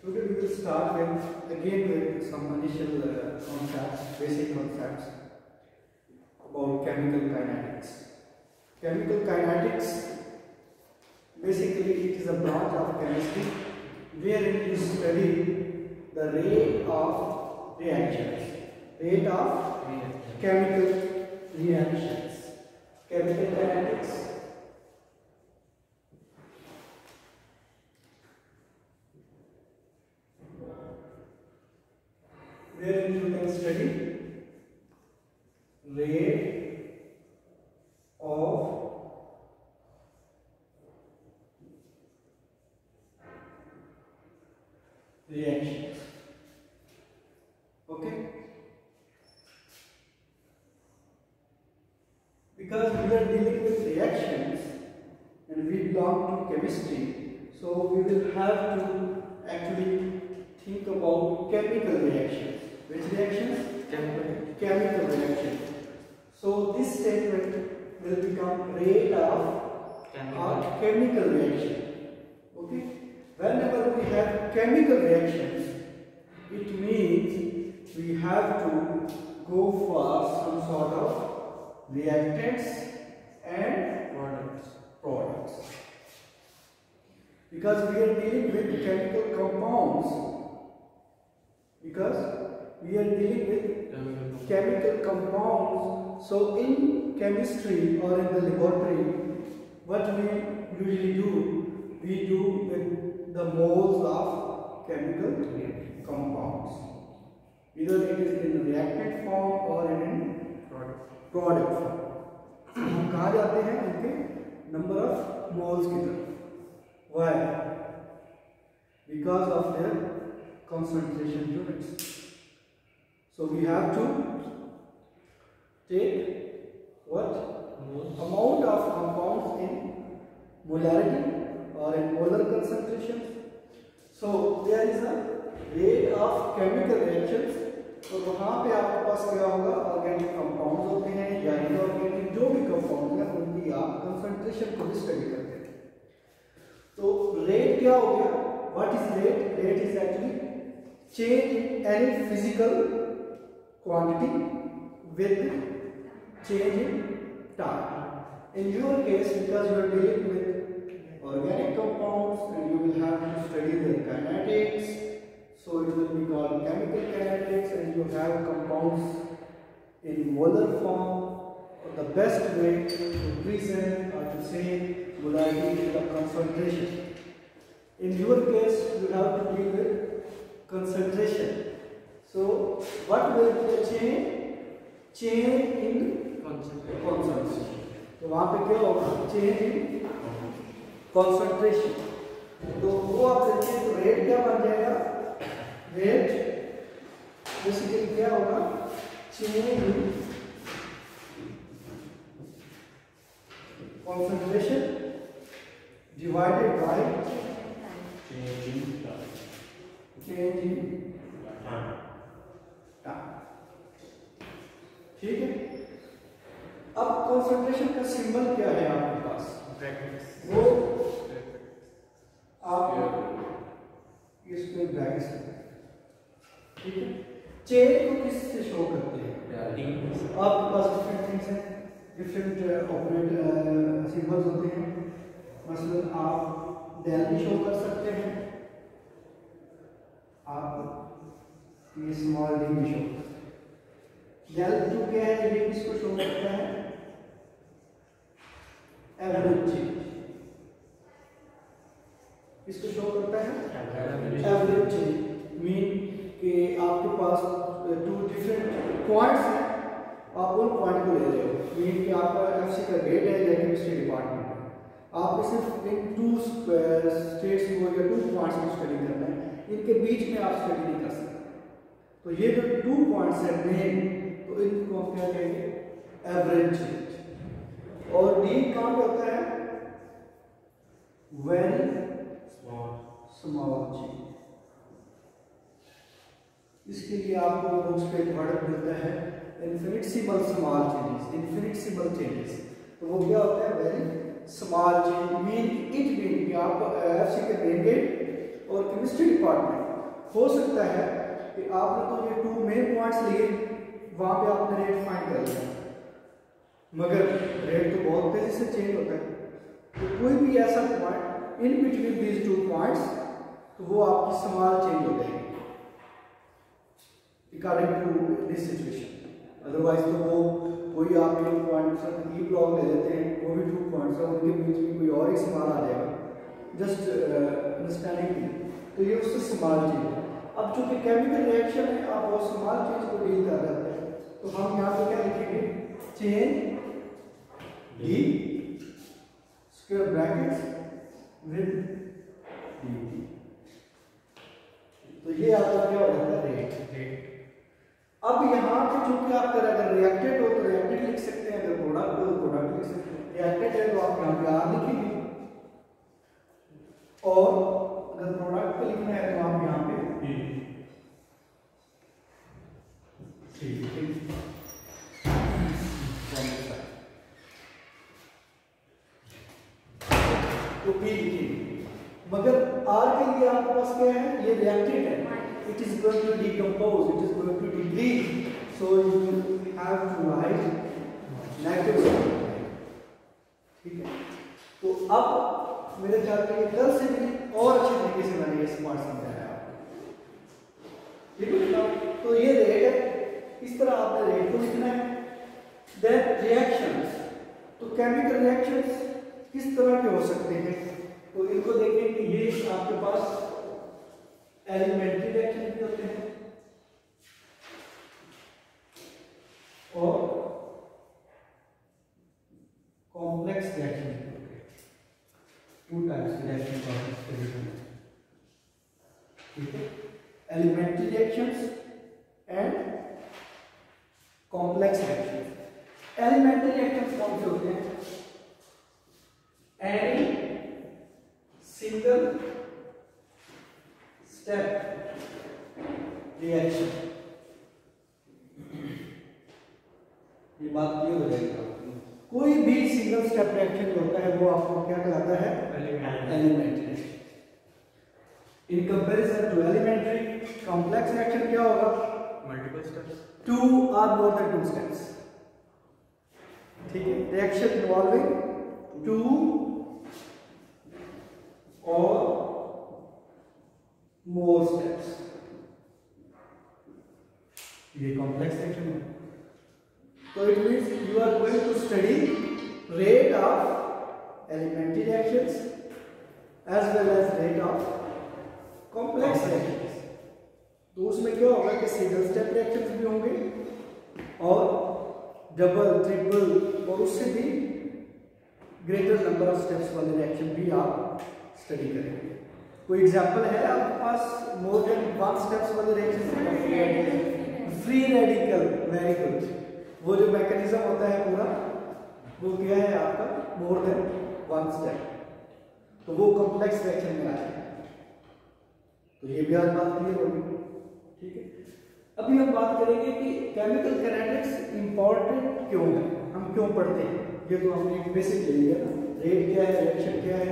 Today we will start with some initial concepts, basic concepts about chemical kinetics. Chemical kinetics, basically it is a branch of chemistry wherein you study the rate of reactions, chemical reactions. Chemical kinetics wherein you can study rate of reactions. Okay, because we are dealing with reactions and we belong to chemistry, so we will have to actually think about chemical reactions. Which reactions? Chemical reactions. So this statement will become rate of chemical reaction. Okay. Whenever we have chemical reactions, it means we have to go for some sort of reactants and products. Because we are dealing with chemical compounds. So in chemistry or in the laboratory, what we usually do, we do with the moles of chemical compounds. Either it is in reactant form or in product form. हम कहाँ जाते हैं उनके number of moles की तरफ. Why? Because of their concentration units. So we have to take what? Amount of compounds in molarity or in molar concentration. So there is a rate of chemical reactions. तो वहाँ पे आपके पास क्या होगा? Organic compounds होते हैं या inorganic जो भी कंपाउंड है उनकी आप कंसंट्रेशन को भी स्टडी करते हैं. तो रेट क्या हो गया? What is rate? Rate is actually change in any physical quantity with change in time. In your case, because you are dealing with organic compounds and you will have to study their kinetics, so it will be called chemical kinetics, and you have compounds in molar form. The best way to present or to say molarity is the concentration. In your case, you have to deal with concentration. So what will be the change? Change in concentration. तो वहाँ पे क्या होगा? Change in concentration. तो वो आप देखिए तो रेट क्या बन जाएगा? रेट बेसिकली क्या होगा? Change in concentration divided by change in time. ठीक है. अब कंसंट्रेशन का सिंबल क्या है आपके पास? वो आप इसको ब्रैकेट्स में, ठीक है. चेन को किससे शो करते हैं? आपके पास डिफरेंट थिंग्स हैं, डिफरेंट ऑपरेट सिंबल्स होते हैं. मसलन आप डेल भी शो कर सकते हैं, आप ये स्मॉल डी भी शो करते हैं. डेल टू क्या है? ये किसको शो करता है? Average change. किसको शो करता है? Average change. मीन कि आपके पास टू डिफरेंट पॉइंट्स हैं, आप उन पॉइंट को ले रहे हो. मीन कि आपका एफसी का गेट है या केमिस्ट्री डिपार्टमेंट है, आप सिर्फ इन टू स्टेट्स को या टू पॉइंट्स को स्टडी करना है. इनके बीच में आप स्टडी नहीं कर सकते. तो ये जो 2 पॉइंट्स है मेन, तो इनको हम क्या कहेंगे? Average change. और डी कहाँ पे होता है? Very small change. इसके लिए आपको बुक्स पे एक वर्ड मिलता है infinitesimal small changes. Infinitesimal changes तो वो क्या होता है? Very small change. Mean it mean कि आप एफसी के मेन गेट और केमिस्ट्री डिपार्टमेंट हो सकता है कि आपने तो ये 2 मेन पॉइंट्स लिए, वहां पे आपने रेट फाइंड कर लिया, मगर रेट तो बहुत तेजी से चेंज होता है। तो कोई भी ऐसा point in between these 2 points, तो वो आपकी स्मॉल चेंज हो जाएगी according to this situation. Otherwise तो वो कोई आप एक पॉइंट ई ब्लॉक ले लेते हैं, वो भी 2 पॉइंट्स है, उनके बीच में कोई और ही स्मॉल आ जाएगा, जस्ट अंडरस्टैंडिंग। तो ये उससे स्मॉल चेंज है। अब चूंकि केमिकल रिएक्शन है, आप वो स्मॉल चेंज को डील कर रहे हैं, तो हम यहाँ पे क्या लिखेंगे, change D square brackets with D. तो ये आपका क्या हो जाता है, रेट। अब यहाँ पे चूंकि आप अगर रिएक्टेड हो तो रिएक्टेड लिख सकते हैं, अगर प्रोडक्ट हो तो प्रोडक्ट लिख सकते हैं। रिएक्टेड है तो आप यहाँ पे आर लिखेंगे, और अगर प्रोडक्ट पे लिखना है तो आप यहाँ पे तो पी लिखेंगे। मगर आर के लिए आपके पास क्या है, ये रिएक्टेड है, it is going to decompose, it is going to degrade, so you will have to write negative sign, ठीक है। तो अब मेरे ख्याल में ये कल से भी और अच्छे तरीके से मैंने ये स्मार्ट समझाया आपको, ठीक है। तो ये रेट है, इस तरह आपने रेट को लिखना है। देन रिएक्शंस, तो केमिकल रिएक्शंस किस तरह के हो सकते हैं, तो इनको देखें कि ये आपके पास एलिमेंट्री रिएक्शन भी होते हैं और कॉम्प्लेक्स रिएक्शन भी होते हैं। 2 टाइप्स के रिएक्शन प्रोसेस, ठीक है, elementary reactions and complex reactions. Elementary reactions कौन से होते हैं, एनी सिंगल स्टेप रिएक्शन, ये बात क्लियर हो जाएगी आपको। कोई भी सिंगल स्टेप रिएक्शन जो होता है वो आपको क्या कहलाता है, elementary reaction. In comparison to elementary, complex reaction क्या होगा, multiple steps, 2 or more than 2 steps, ठीक है। Reaction involving 2 or more steps, ये कॉम्प्लेक्स रिएक्शन है। तो it means you are going to study rate of elementary reactions as well as rate of complex reactions. तो उसमें क्या होगा कि सिंगल स्टेप रिएक्शंस भी होंगे और डबल, ट्रिपल और उससे भी ग्रेटर नंबर ऑफ स्टेप्स वाले रिएक्शन भी आप स्टडी करेंगे। कोई एग्जांपल है आपके पास मोर देन 1 स्टेप्स वाले reaction? Free radical, very good. वो जो मैकेनिज्म होता है पूरा, वो क्या है आपका, मोर देन 1 स्टेप, तो वो कॉम्प्लेक्स रिएक्शन में आता है। तो ये भी आज बात क्लियर होगी, ठीक है। अभी हम बात करेंगे कि केमिकल काइनेटिक्स इंपॉर्टेंट क्यों है, हम क्यों पढ़ते हैं। ये तो हमने एक बेसिक ले लिया ना, रेट क्या है, रिएक्शन क्या है।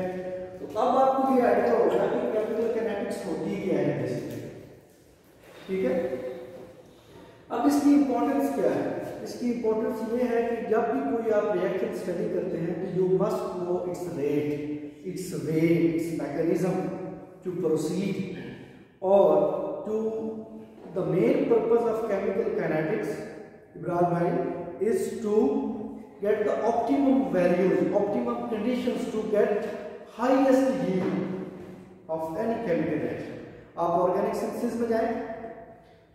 तो अब आपको ये आइडिया होगा कि केमिकल काइनेटिक्स होती क्या है बेसिकली, ठीक है। अब इसकी इंपॉर्टेंस क्या है, इसकी इंपॉर्टेंस ये है कि जब भी कोई आप रिएक्शन स्टडी करते हैं तो you must know it's rate, it's way, it's mechanism to proceed, और to the main purpose of chemical kinetics, Ibrahim भाई, is to get the optimum values, optimum conditions to get highest yield of any chemical reaction. आप organic synthesis में जाएं,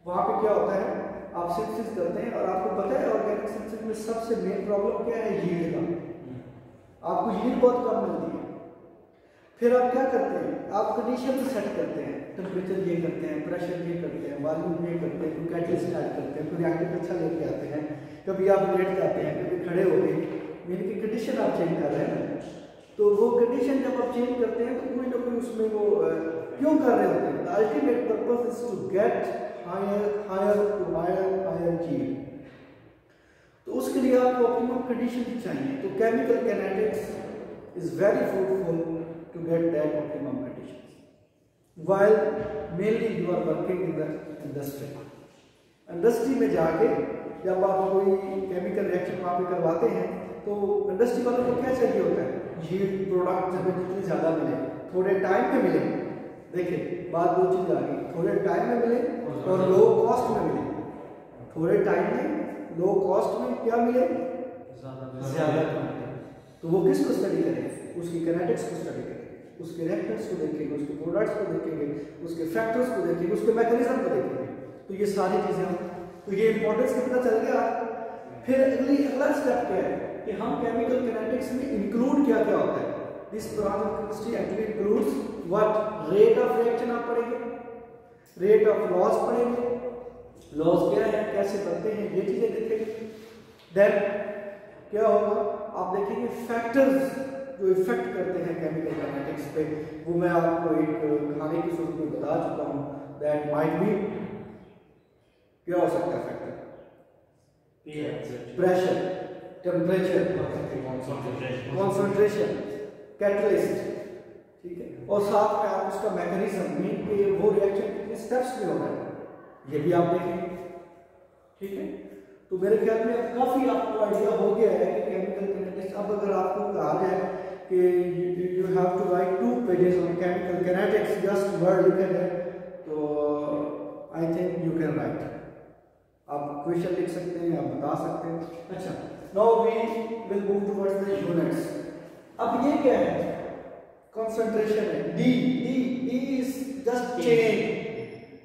वहां पे क्या होता है, आप सिंथेसिस करते हैं और आपको पता है ऑर्गेनिक सिंथेसिस में सबसे मेन प्रॉब्लम क्या है, यील्ड का। आपको यील्ड बहुत कम मिलती है। फिर आप क्या करते हैं, आप कंडीशन सेट करते हैं, टेम्परेचर ये करते हैं, प्रेशर ये करते हैं, वॉल्यूम ये करते हैं, कोई कैटलिस्ट ऐड करते हैं, कोई रिएक्टर अच्छा लेके आते हैं, कभी आप लेट जाते हैं, कभी खड़े हो गए, यानी कि कंडीशन आप चेंज कर रहे हैं ना। तो वो कंडीशन जब आप चेंज करते हैं तो कोई ना कोई उसमें वो क्यों कर रहे होते हैं। Ultimate purpose is to get higher yield. तो उसके लिए आपको ऑप्टिमम कंडीशन चाहिए। तो chemical kinetics is very fruitful to get that optimum conditions. while mainly you are working in the industry. Industry में जाके जब आप कोई केमिकल रिएक्शन वहाँ पे करवाते हैं तो इंडस्ट्री वालों को क्या चाहिए होता है, यील्ड प्रोडक्ट जब जितनी ज़्यादा मिले, थोड़े टाइम में मिले। देखिए बात दो चीज़ आ गई, थोड़े टाइम में मिले और लो कॉस्ट में मिले। थोड़े टाइम में लो कॉस्ट में क्या मिले, ज़्यादा। तो वो किसको स्टडी करेंगे, उसकी किनेटिक्स को स्टडी करेंगे, उसके रिएक्टर्स को देखेंगे, उसके प्रोडक्ट्स को देखेंगे, उसके फैक्टर्स को देखेंगे, उसके मैकेनिज्म को देखेंगे। तो ये सारी चीज़ें, तो ये इंपॉर्टेंस का पता चल गया। फिर अगला स्टेप क्या है कि हम केमिकल किनेटिक्स में इंक्लूड क्या क्या होता है। This branch of chemistry actually includes what, rate of reaction आप पढ़ेंगे, रेट ऑफ लॉस पढ़ेंगे, लॉस क्या है, कैसे बनते हैं, ये चीजें देखेंगे। देन क्या होगा, आप देखेंगे फैक्टर्स जो इफेक्ट करते हैं केमिकल किनेटिक्स पे, वो मैं आपको एक कहानी की सूरत में बता चुका हूँ। दैट माइट बी, क्या हो सकता है factor, pressure, temperature, concentration, catalyst, ठीक है, और साथ में आप उसका मैकेनिज्म मीन के वो रिएक्शन कितने स्टेप्स में हो रहा है, ये भी आप देखेंगे। ठीक है, तो मेरे ख्याल में काफी आपको आइडिया हो गया है कि केमिकल किनेटिक्स। अब अगर आपको कहा जाए कि you have to write 2 pages on chemical kinetics, just word लिखा जाए, तो I think you can write. आप क्वेश्चन लिख सकते हैं, आप बता सकते हैं। अच्छा, now we will move towards the units. अब ये क्या है, कंसंट्रेशन है, डी इज जस्ट चेंज।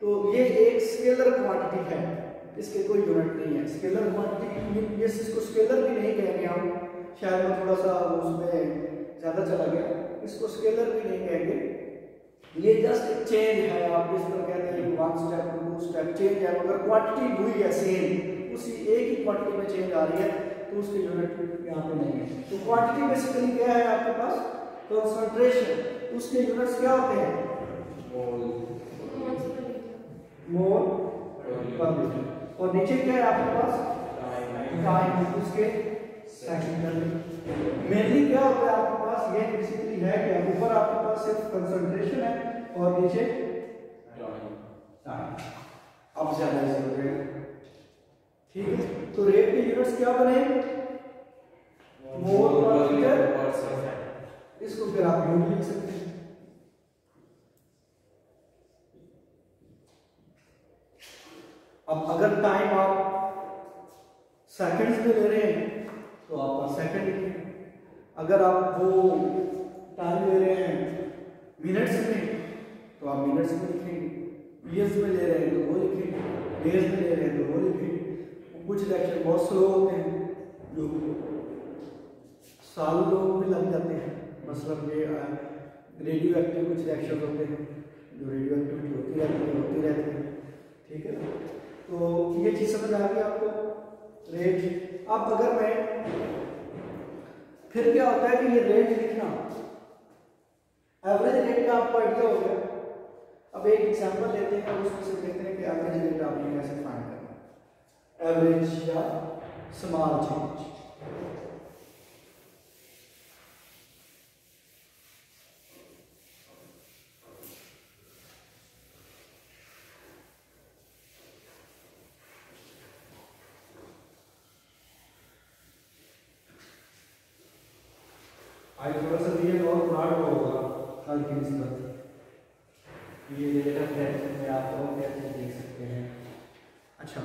तो ये एक स्केलर क्वांटिटी है, इसके कोई यूनिट नहीं है। स्केलर क्वांटिटी, ये इसको स्केलर भी नहीं कहेंगे हम, शायद मैं थोड़ा सा उसमें ज्यादा चला गया, इसको स्केलर भी नहीं कहेंगे। ये जस्ट एक चेंज है, आप इस तरह कहते हैं 1 स्टेप 2 स्टेप चेंज है, मगर क्वांटिटी हुई है सेम, उसी एक ही क्वांटिटी में चेंज आ रही है, तो उसकी यूनिट यहाँ पे नहीं है। तो क्वांटिटी बेसिकली क्या है आपके पास, कंसंट्रेशन, उसके यूनिट्स क्या होते हैं, मोल पर लीटर, और नीचे क्या है आपके पास, टाइम, उसके सेकंड। मेनली क्या होता है आपके पास, ये बेसिकली है क्या, ऊपर आपके पास सिर्फ कंसंट्रेशन है और नीचे टाइम। अब ज्यादा इजी हो गया, ठीक है। तो रेट के यूनिट्स क्या बने, मोल पर लीटर, इसको फिर आप यूनिट लिख सकते हैं। अब अगर टाइम आप सेकंड्स में ले रहे हैं तो आप सेकंड लिखेंगे, अगर आप वो टाइम ले रहे हैं मिनट्स में तो आप मिनट्स में लिखेंगे, ईयर्स में ले रहे हैं तो वो लिखेंगे, डेज में ले रहे हैं तो वो लिखेंगे। कुछ लेक्चर बहुत स्लो होते हैं, जो साल लोग भी लग जाते हैं, मतलब ये रेडियो एक्टिव कुछ रिएक्शन होते हैं जो रेडियो एक्टिविटी होती रहती है, ठीक है। तो ये चीज़ समझ आ गई आपको, रेट। अब अगर मैं फिर क्या होता है कि ये रेट लिखना, एवरेज रेट का आपको आइडिया हो गया। अब एक एग्जांपल लेते हैं और उसमें से देखते हैं कि एवरेज रेट आपने कैसे फाइंड करना, एवरेज या स्मॉल चेंज। आज थोड़ा सा ये और ब्रॉड होगा कल की निस्बत, ये डेटा फ्रेम में आप और कैसे देख सकते हैं। अच्छा,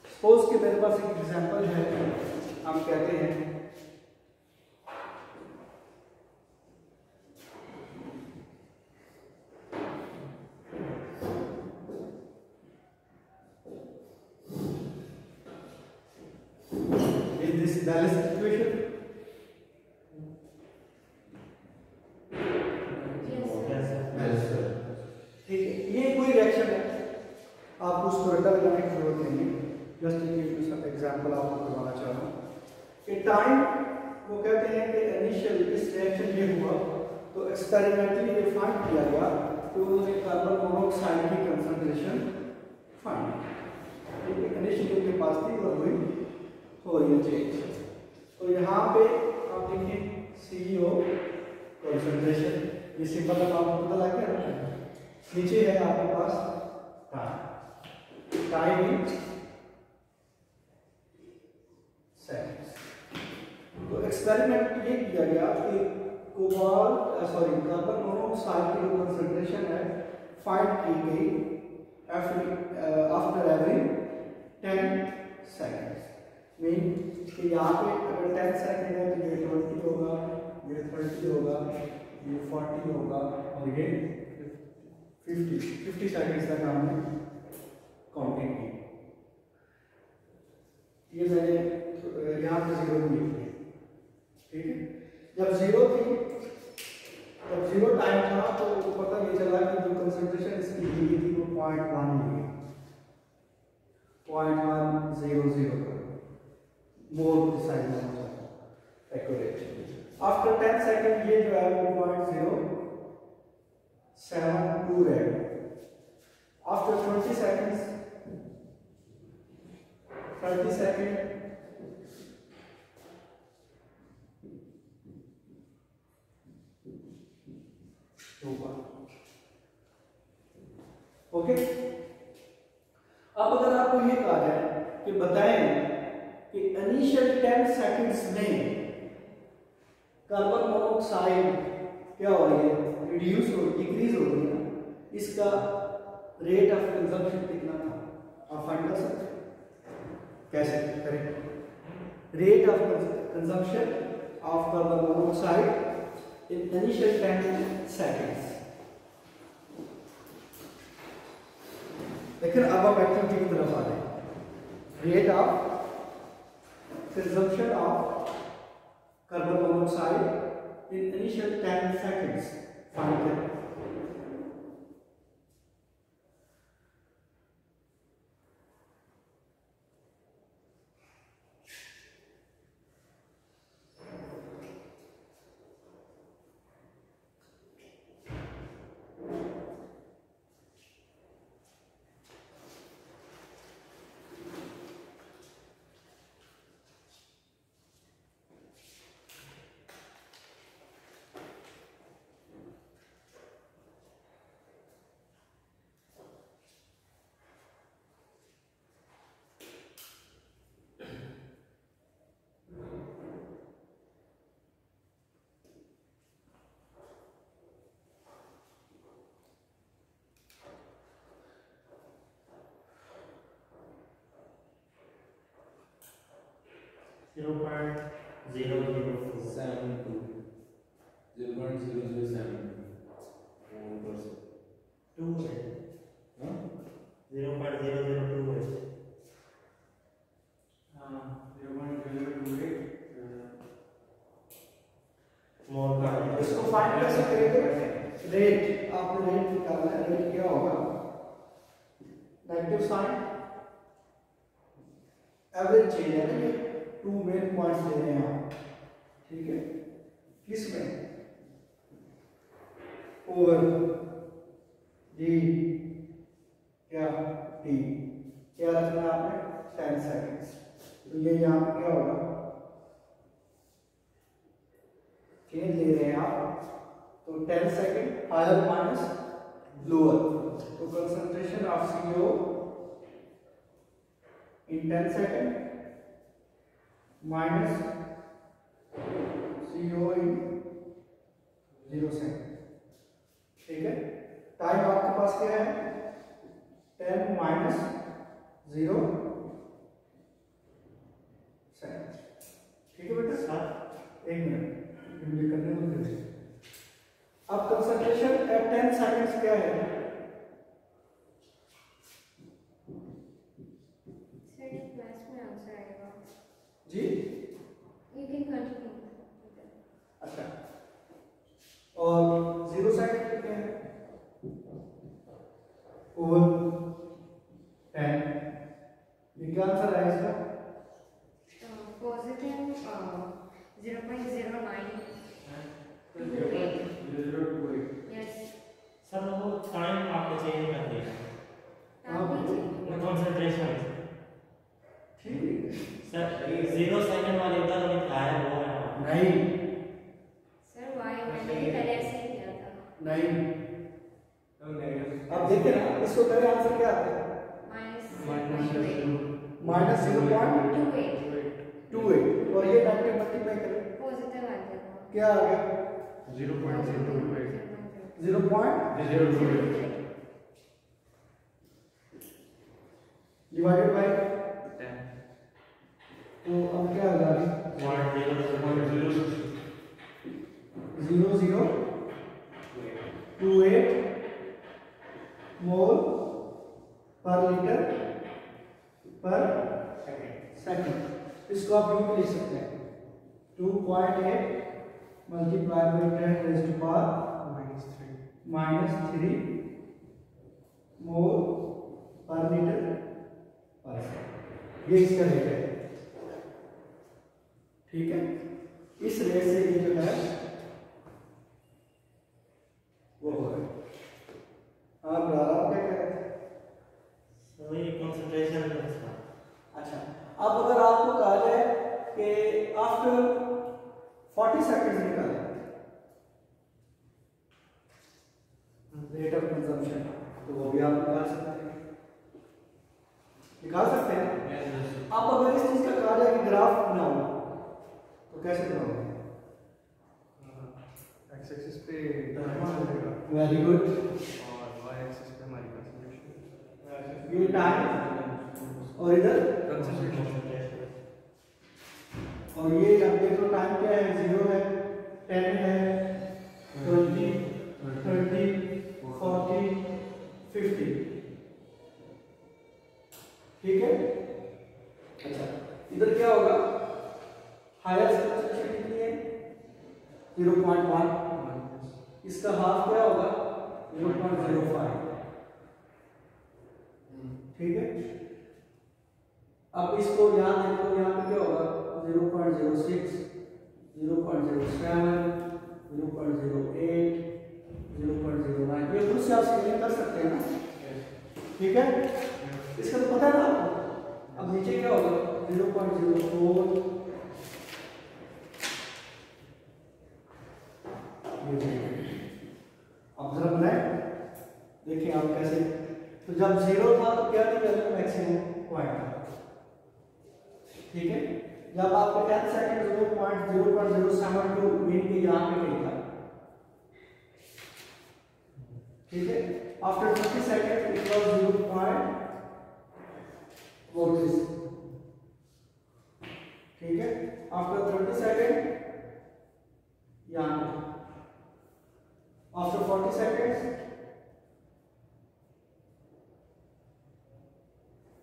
सपोज कि मेरे पास एक एग्जांपल है, हम कहते हैं in this balanced equation, ठीक है, ये कोई रिएक्शन है, आपको उसको रट्टा लगाने की जरूरत नहीं है। जस्ट एग्जांपल आपको करवाना चाह रहा हूँ कि टाइम, वो कहते हैं कि इनिशियल इस रिएक्शन ये हुआ तो एक्सपेरिमेंटली ये फाइंड किया गया तो उन्होंने कार्बन मोनोऑक्साइड की कंसंट्रेशन फाइंड, ठीक है, इनिशियल उनके पास थी और हुई हो रही है चेंज। तो यहाँ पे आप देखिए CO कंसंट्रेशन ये सिंपल का आपको पता लग गया ना। नीचे है आपके पास टाइम इन सेकंड्स। तो एक्सपेरिमेंट ये किया गया कि कार्बन मोनोऑक्साइड की जो कंसंट्रेशन है फाइंड की गई आफ्टर एवरी 10 सेकंड्स। मीन कि यहाँ पे अगर 10 सेकंड है तो ये 20 होगा, ये 30 होगा, ये 40 होगा और ये 50 सेकंड्स तक हमने काउंटिंग की। ये मैंने यहाँ पे 0 लिख दिया, ठीक है। जब 0 टाइम था तो पता ये चला कि जो कंसंट्रेशन इसकी ली थी वो 0.1 ली, 0.100 मोर प्रिसाइज होना एक्यूरेट। आफ्टर 10 सेकंड ये जो है वो 0.072 रहेगा। After 20 seconds 30 second okay. अब अगर आपको ये कहा जाए कि बताएं कि इनिशियल 10 सेकंड्स में कार्बन मोनोऑक्साइड क्या हो रही है, रिड्यूस हो डिक्रीज हो रही है, इसका रेट ऑफ कंजम्पशन कितना था, आप फाइंड कर सकते हैं। कैसे करें? Rate of consumption of carbon monoxide in initial 10 seconds. लेकिन अब हम एक्टिविटी की तरफ आ रहे हैं। Rate of consumption of carbon monoxide in initial 10 seconds find करें। इसको फाइंड कैसे करेंगे? रेट, आपने रेट निकालना है। रेट क्या होगा? नेगेटिव साइन, एवरेज चेंज है ना, ये 2 मेन पॉइंट्स ले रहे हैं आप, ठीक है। किस में? ओवर डी क्या टी क्या रखना है आपने? 10 सेकंड्स। तो ये यहाँ पे क्या होगा? चेंज ले रहे हैं आप, तो 10 सेकंड हायर माइनस लोअर, तो concentration of CO in 10 second minus CO in 0 second, ठीक है। टाइम आपके पास क्या है? 10 माइनस 0 सेकंड, ठीक है बेटा। सर 1 मिनट करने को दे। अब कंसंट्रेशन एट 10 सेकंड्स क्या है? सर क्लास में आंसर आएगा जी, यू कैन कंटिन्यू। अच्छा, और 0 सेकंड क्या है? ओवर 10। ये क्या आंसर है इसका? पॉजिटिव 0.0928। यस सर वो टाइम आपने चेंज कर दिया, कंसंट्रेशन। ठीक है सर 0 सेकंड वाले उधर लिखा है वो है नहीं सर वाई मैंने भी पहले ऐसे ही किया था। देखिए ना, इसको करें आंसर क्या आता है? माइनस 0.28 और ये नेगेटिव मल्टीप्लाई करें पॉजिटिव आ जाएगा। क्या आ गया? 0.028 0.028 डिवाइडेड बाय 10 तो अब क्या आ गया? 0028 मोल पर लीटर पर सेकंड। इसको आप यूं भी लिख सकते हैं 2.8 multiply by 10 raise to power -3 mole पर लीटर पर सेकंड। ये इसका रेट है, ठीक है। इस रेट से ये जो है वो हो रहा है। आप क्या कह रहे थे? वही कंसंट्रेशन। अच्छा, अब अगर आपको कहा जाए कि आफ्टर 40 सेकंड्स निकालें रेट ऑफ कंजम्पशन, तो वो भी आप निकाल सकते हैं। अब अगर इस चीज का कहा जाए कि ग्राफ बनाओ तो कैसे बनाओगे? एक्स एक्सिस पे टाइम आ जाएगा वेरी गुड। और वाई एक्सिस पे हमारी कंसंट्रेशन, ये टाइम और इधर कंसंट्रेशन। और ये आप देख लो टाइम क्या है? 0 है, 10 है, 20, 30, 40, 50, ठीक है। अच्छा, इधर क्या होगा? हायर कंसंट्रेशन कितनी है? 0.1। इसका हाफ क्या होगा? 0.05, ठीक है। अब इसको यहाँ देखो, यहाँ पे क्या होगा? 0.06, 0.07, 0.08, 0.09। ये खुद से आप स्केलिंग कर सकते हैं ना, ठीक है। इसका तो पता है ना आपको। अब नीचे क्या होगा? 0.04, अब जरा बनाए, देखिए आप कैसे। तो जब 0 था तो क्या थी वैल्यू? मैक्सिमम पॉइंट, ठीक है। जब आपको 10 सेकंड 0.072 मीन के यहाँ पे नहीं था, ठीक है। आफ्टर 30 सेकंड इट वाज 0.46, ठीक है। आफ्टर 30 सेकंड यहाँ पे, आफ्टर 40 seconds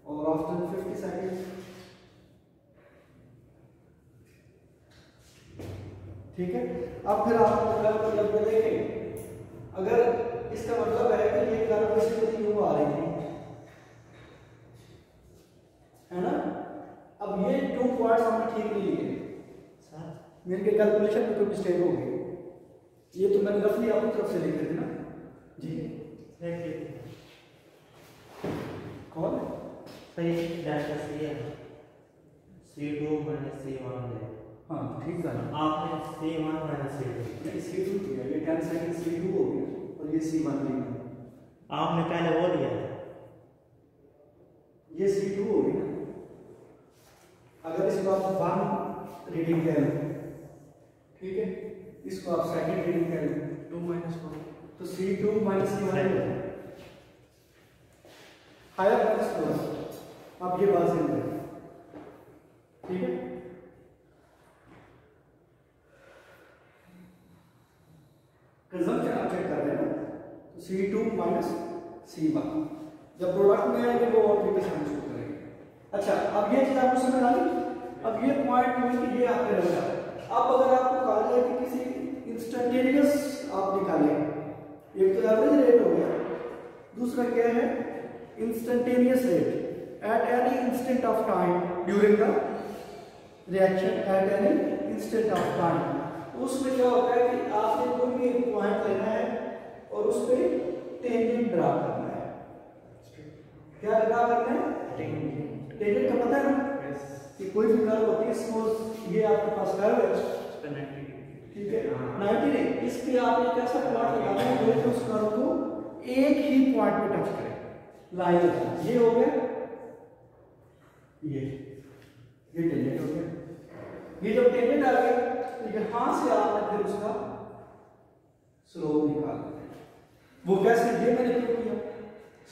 और आफ्टर 50 seconds, ठीक है। अब फिर आप मतलब देखें, अगर इसका मतलब है कि ये कर्व बेसिकली यूं आ रही थी, है ना। अब ये 2 पॉइंट्स हमने ठीक नहीं लिए, मेरे के कैलकुलेशन में कोई मिस्टेक हो गई। ये तो मैंने रफली अपनी तरफ से लिखे थे ना जी। कौन है? सही डाटा सही है। C2 - C1 है। हाँ ठीक है। आपने C1 - C2 ये C2 किया, ये 10 सेकंड C2 हो गया और ये C1 लिखा। आपने पहले वो लिया था। ये C2 हो गया। अगर इसको आप 1 रीडिंग कह लो, ठीक है, इसको आप सेकंड रीडिंग कह लो 2 - 4 तो C2 - C1 हायर माइनस 4। आप ये बात समझ लें, ठीक है। कंजम्पशन आप चेक कर रहे हैं ना, तो C2 - C1 जब प्रोडक्ट में आएंगे वो और भी समझ करेंगे। अच्छा, अब ये चीज आपको समझ आ गई। अब ये पॉइंट में ये आपके रह गया। अब अगर आपको कहा जाए कि किसी इंस्टेंटेनियस आप निकालें, एक तो एवरेज रेट हो गया, दूसरा क्या है? Instantaneous rate at any instant of time during the reaction at any instant of time. उसमें क्या होता है कि आपने कोई भी एक पॉइंट लेना है और उस पर टेंजेंट ड्रा करना है। क्या ड्रा करना है? टेंजेंट का पता है ना कि कोई भी कर्व होती है, सपोज ये आपके पास कर्व है, ठीक है, 90 डिग्री। इस पे आपने कैसा प्लॉट लगाना है कि उस कर्व को एक ही पॉइंट पे टच करे, लाइन लगाना, ये हो गया, ये टेंजेंट हो गया। ये जब टेंजेंट आ गया तो यहां से आपने फिर उसका स्लोप निकालना है। वो कैसे, ये मैंने क्यों किया,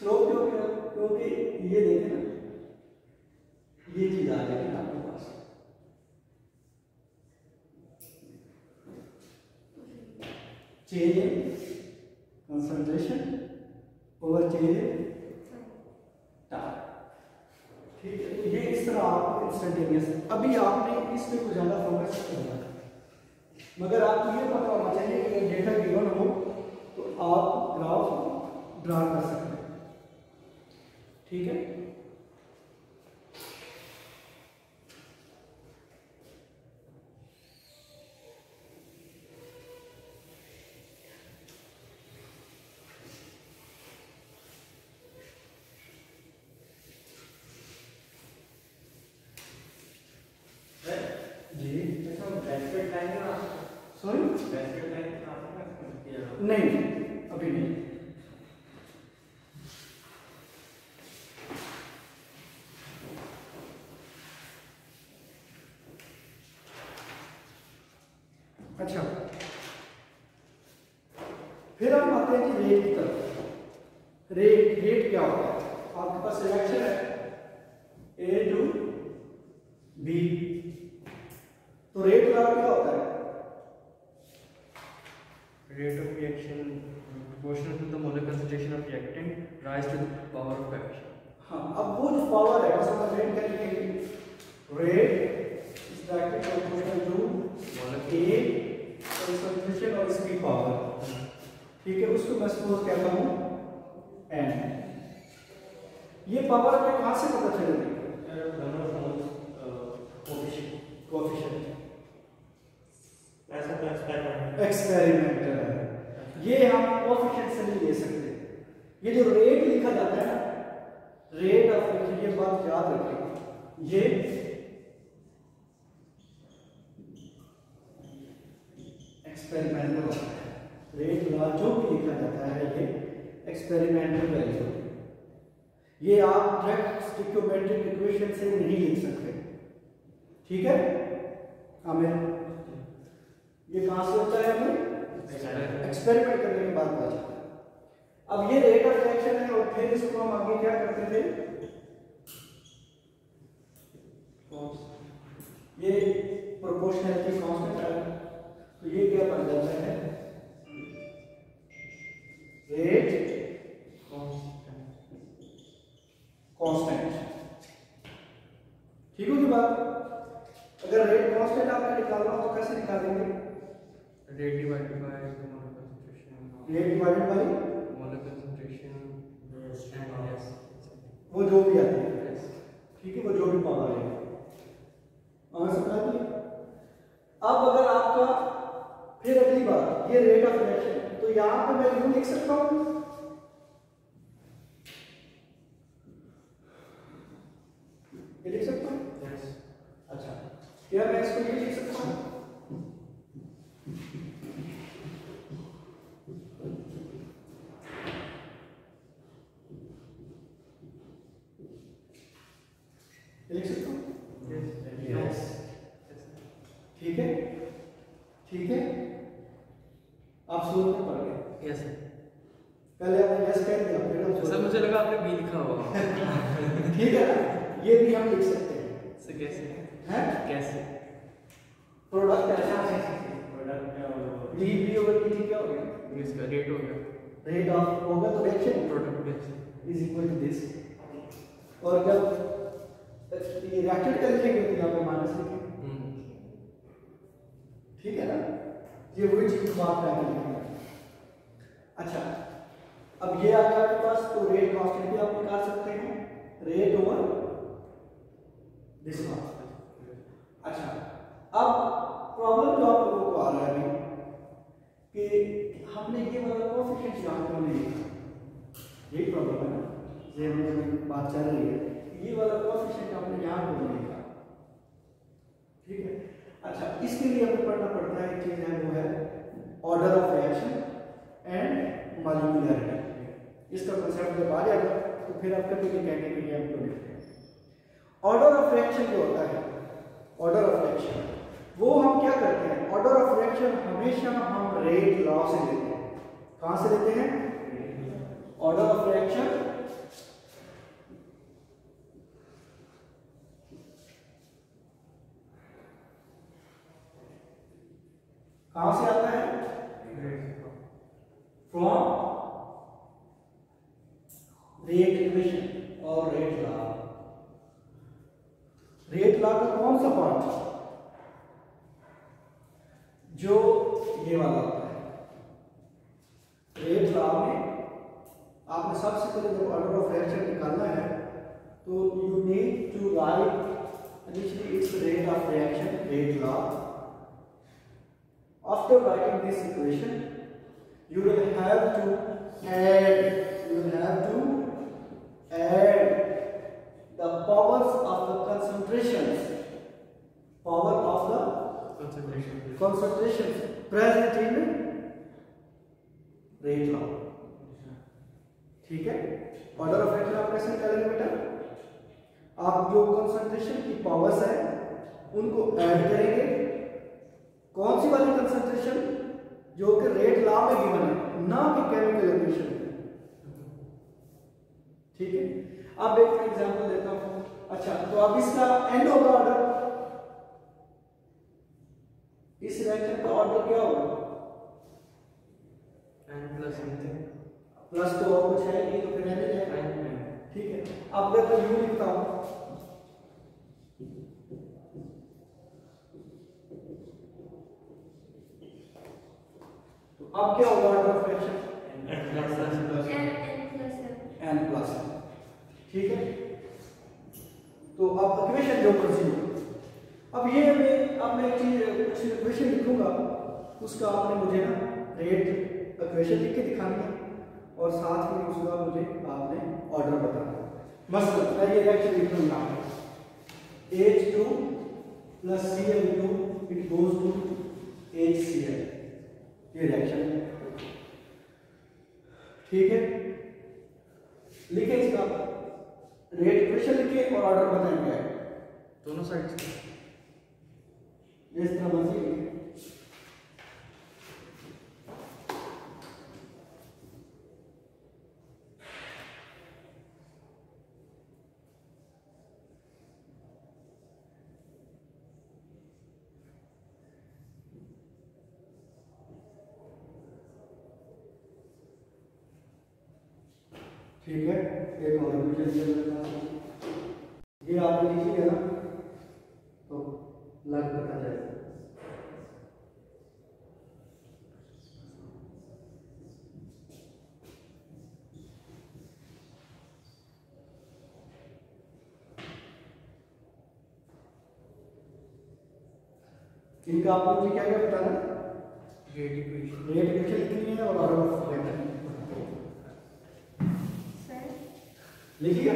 स्लोप क्यों किया, क्योंकि ये देखें ना, ये चीज आ जाएगी आपके पास, change in concentration over change in time. ठीक है, तो ये इस तरह आप इंस्टेंटेनियस, अभी आपने इस पे कुछ ज्यादा फोकस करना है, मगर आपको ये पता होना चाहिए कि अगर डेटा गिवन हो तो आप ग्राफ ड्रा कर सकते हैं। ठीक है, सॉरी नहीं, अभी नहीं। अच्छा, फिर हम आते हैं कि रेट की तरफ। रेट क्या होता है, आपके पास रिएक्शन है ए टू बी, तो रेट क्या होता है, Rate of reaction proportional to the molar concentration of reactant rise to the power of action. हाँ, अब वो जो पावर है उसका रेट क्या लिखेंगे, rate is directly proportional to molar A concentration और इसकी पावर। ठीक है, उसको मैं सपोज कहता हूँ n। ये पावर हमें कहाँ से पता चलेगी, कोएफिशिएंट ऐसा तो एक्सपेरिमेंटल है, ये हम कोएफिशिएंट से नहीं ले सकते। ये जो रेट लिखा जाता है ना, रेट ऑफ रिएक्शन, ये बात याद रखें, ये एक्सपेरिमेंटल होता है। रेट जो भी लिखा जाता है ये एक्सपेरिमेंटल वैल्यू, ये आप डायरेक्ट स्टोइकोमेट्रिक इक्वेशन से नहीं लिख सकते। ठीक है, हमें ये कहां से होता है, हमें एक्सपेरिमेंट करने के बाद पता चलता है। अब ये रेट ऑफ रिएक्शन है और फिर इसको हम आगे क्या करते थे, ये प्रोपोर्शनैलिटी कांस्टेंट है, तो ये क्या बन जाता है, रेट कांस्टेंट। ठीक होगी बात, अगर रेट कांस्टेंट आपने निकालना हो तो कैसे निकालेंगे, Rate divided by the molar concentration. Rate divided by Molar concentration. And yes. वो जो भी आती है, Yes. ठीक है, वो जो भी पावर है, और समझ लिया। अब अगर आपका फिर अगली बात, ये रेट ऑफ रिएक्शन, तो यहां पे मैं यूं लिख सकता हूं, ये लिख सकता हूं। Yes. अच्छा, क्या मैं इसको ये लिख सकता हूं, लिख सकता हूं, Yes. ठीक है, ठीक है, आप सूरत में पढ़ गए, Yes. पहले आपने यस कह दिया, फिर हम सर मुझे लगा आपने बी लिखा होगा। ठीक है ना, ये भी हम लिख सकते हैं, सर कैसे? हैं, कैसे? प्रोडक्ट ऐसा है, product D B over D क्या हो गया, इसका रेट हो गया। रेट ऑफ होगा तो reaction product reaction is equal to this, और जब ये रिएक्टेड का लिखेंगे तो यहाँ पे माइनस लिखेंगे। ठीक है ना, ये वही चीज बात है लिखेंगे। अच्छा, अब ये आ गया आपके पास, तो रेट कांस्टेंट भी आप निकाल सकते हैं, रेट ओवर दिस कांस्टेंट। अच्छा, अब प्रॉब्लम जो आप लोगों को आ रहा है अभी कि हमने ये वाला कोएफिशिएंट यहाँ क्यों नहीं लिखा, यही प्रॉब्लम है ना, ये हमें बात चल रही है, ये वाला कोएफिशिएंट आपने यहाँ क्यों नहीं लिखा। ठीक है, अच्छा, इसके लिए हमें पढ़ना पड़ता है, एक चीज है वो है ऑर्डर ऑफ रिएक्शन एंड मॉलिक्यूलैरिटी। इसका कंसेप्ट जब आ जाएगा तो फिर आपका केमिकल नियम को देखते हैं। ऑर्डर ऑफ रिएक्शन जो होता है, ऑर्डर ऑफ रिएक्शन वो हम क्या करते हैं, ऑर्डर ऑफ रिएक्शन हमेशा हम रेट लॉ से लेते हैं। कहां से लेते हैं? ऑर्डर ऑफ रिएक्शन कहां से आता है? फ्रॉम रेट इक्वेशन और रेट लॉ। रेट लॉ का कौन सा पार्ट जो ये वाला होता है? रेट लॉ में आपने सबसे पहले जब ऑर्डर ऑफ रिएक्शन निकालना है तो you need to write initially it's rate of reaction, rate law. After writing this equation, you will have to add the powers of the concentrations, power of the concentrations present in rate law। ठीक है, order of reaction आप कैसे निकालेंगे बेटा? आप जो concentration की powers है उनको ऐड करेंगे। कौन सी वाली कंसंट्रेशन? जो कि रेट लॉ में गिवन है, ना कि केमिकल इक्वेशन में। ठीक है, अब एक एग्जांपल देता हूं। अच्छा, तो अब इसका एंड होगा ऑर्डर, इस रिएक्शन का ऑर्डर क्या होगा? n प्लस समथिंग, प्लस तो और कुछ है नहीं तो फिर एंड जाएगा। ठीक है, अब अगर मैं यू लिखता हूं अब क्या होगा order of reaction? n plus. ठीक है, तो अब इक्वेशन जो प्रोसीड, अब ये मैं एक चीज कुछ इक्वेशन लिखूंगा, उसका आपने मुझे ना रेट इक्वेशन लिख के दिखानी है और साथ में उसका मुझे आपने ऑर्डर बताना है। मसलन मैं ये रिएक्शन लिख लूंगा, H2 plus Cl2 it goes to HCl, ये रिएक्शन है। ठीक है, लिखे इसका रेट इक्वेशन लिखे और ऑर्डर बताएं क्या है दोनों साइड से। इस तरह मर्जी लिखे। ठीक है, एक और ये आपने लिखिएगा ना तो लग पता जाएगा। इनका आपको मुझे क्या क्या बताना? रेट इक्वेशन लिखनी है और ऑर्डर ऑफ रिएक्शन लिखिएगा।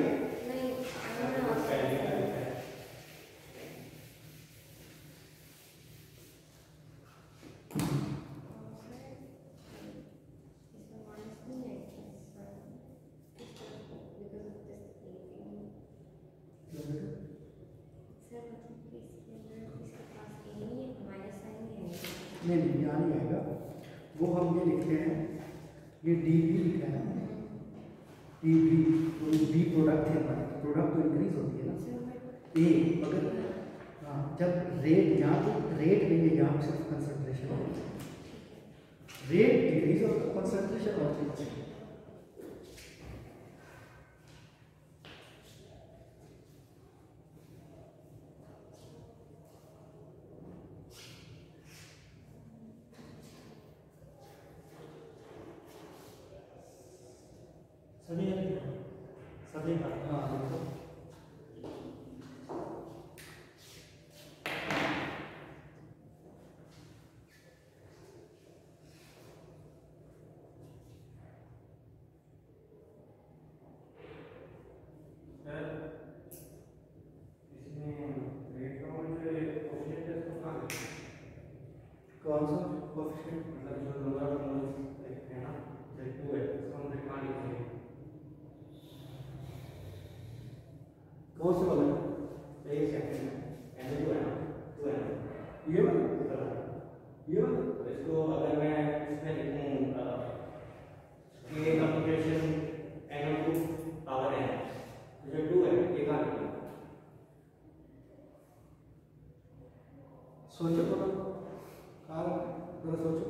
नहीं यहाँ नहीं आएगा, वो हम ये लिखते हैं, ये डीवी लिखा है ना, डीवी तो बी प्रोडक्ट है हमारे, प्रोडक्ट तो इंक्रीज होती है ना। ए अगर हाँ, जब रेट यहाँ तो रेट नहीं है, यहाँ सिर्फ कंसंट्रेशन है, रेट डिक्रीज और कंसंट्रेशन और चीज। सभी का हाँ देखो कौन सा कोएफिशिएंट? मतलब जो नंबर है ना, 2 है, उसको हम लिखवा लिखेंगे। कौन से वाला? ये सेकंड ऐसे जो है ना, तो है ना, ये वाला, ये वाला। तो इसको अगर मैं इसमें लिखूं के कंप्यूटेशन n2 पावर n, जो 2 है ये कहाँ लिखूं? सोचो थोड़ा, कहाँ जरा सोचो,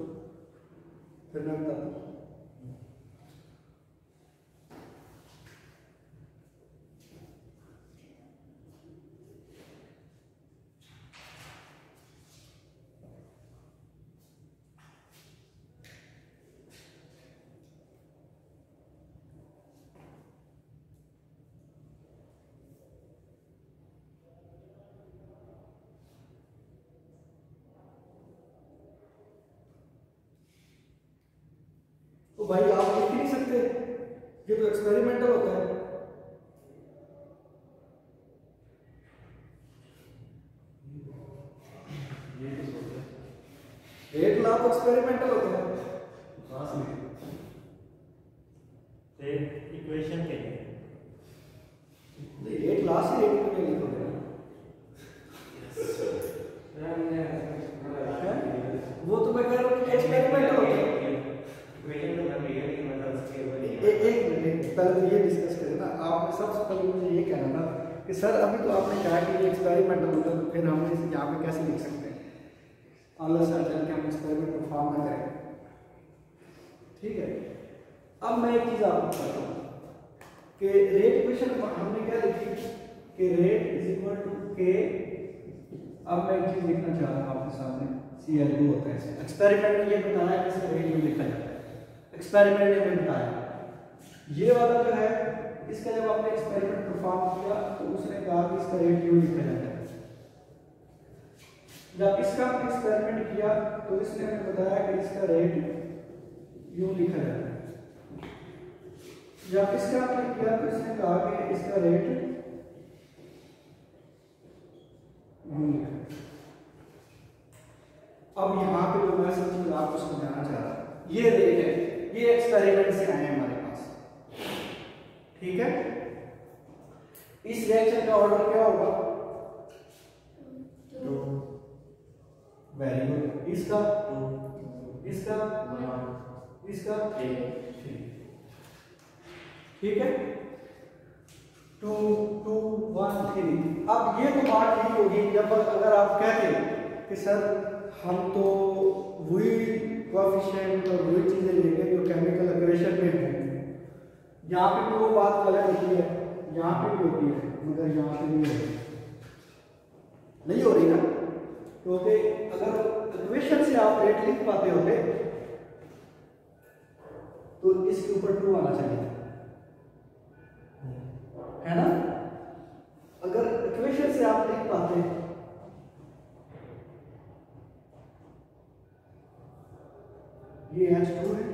फिर मैं बताता हूँ। तो भाई आप लिख ही नहीं सकते, ये तो एक्सपेरिमेंटल होता है। रेट ला तो एक्सपेरिमेंटल होता है। इक्वेशन के लिए रेट ला से रेट के लिए लिखोगे ना, वो तो मैं कह रहा हूँ एक्सपेरिमेंटल होता है। इक्वेशन तो मैं रियल ही मतलब उसके ऊपर एक मिनट पहले तो ये डिस्कस करें ना। आपने सबसे पहले मुझे ये कहना था कि सर अभी तो आपने कहा कि ये एक्सपेरिमेंटल होता है, तो फिर हम इसे यहाँ पे कैसे लिख सकते हैं? अल्लाह से चल के हम एक्सपेरिमेंट परफॉर्म ना करें, ठीक है। अब मैं एक चीज़ आपको बताता हूँ कि रेट इक्वेशन हमने क्या लिखी कि रेट इज इक्वल टू के। अब मैं एक चीज़ लिखना चाह रहा हूँ आपके सामने, CL2 होता है। एक्सपेरिमेंट में ये बताया है कि रेट में लिखा जाता है, एक्सपेरिमेंट ने बताया। ये वाला जो है इसका जब आपने एक्सपेरिमेंट परफॉर्म किया तो उसने कहा कि इसका रेट यूं लिखा जाता है। जब इसका आपने एक्सपेरिमेंट किया तो इसने हमें बताया कि इसका रेट यूं लिखा जाता है। जब इसका आपने किया तो इसने कहा कि इसका रेट यूं लिखा है। अब यहाँ पे जो मैं सब चीज आपको समझाना चाह रहा हूँ, ये रेट है, ये एक्सपेरिमेंट से आए हैं हमारे पास, ठीक है। इस रिएक्शन का ऑर्डर क्या होगा? Very good. इसका इसका इसका ठीक है, 2 2 1 3। अब ये तो बात ठीक होगी जब अगर आप कहते कि सर हम तो वही कोएफिशिएंट और वही चीजें लेंगे जो केमिकल अग्रेशन में है। यहाँ पे भी वो बात अलग होती है, यहाँ पे भी होती है, मगर यहाँ पे नहीं हो रही ना, क्योंकि अगर इक्वेशन से आप रेट लिख पाते होते तो इसके ऊपर 2 आना चाहिए, है ना। अगर इक्वेशन से आप लिख पाते ये H2 है,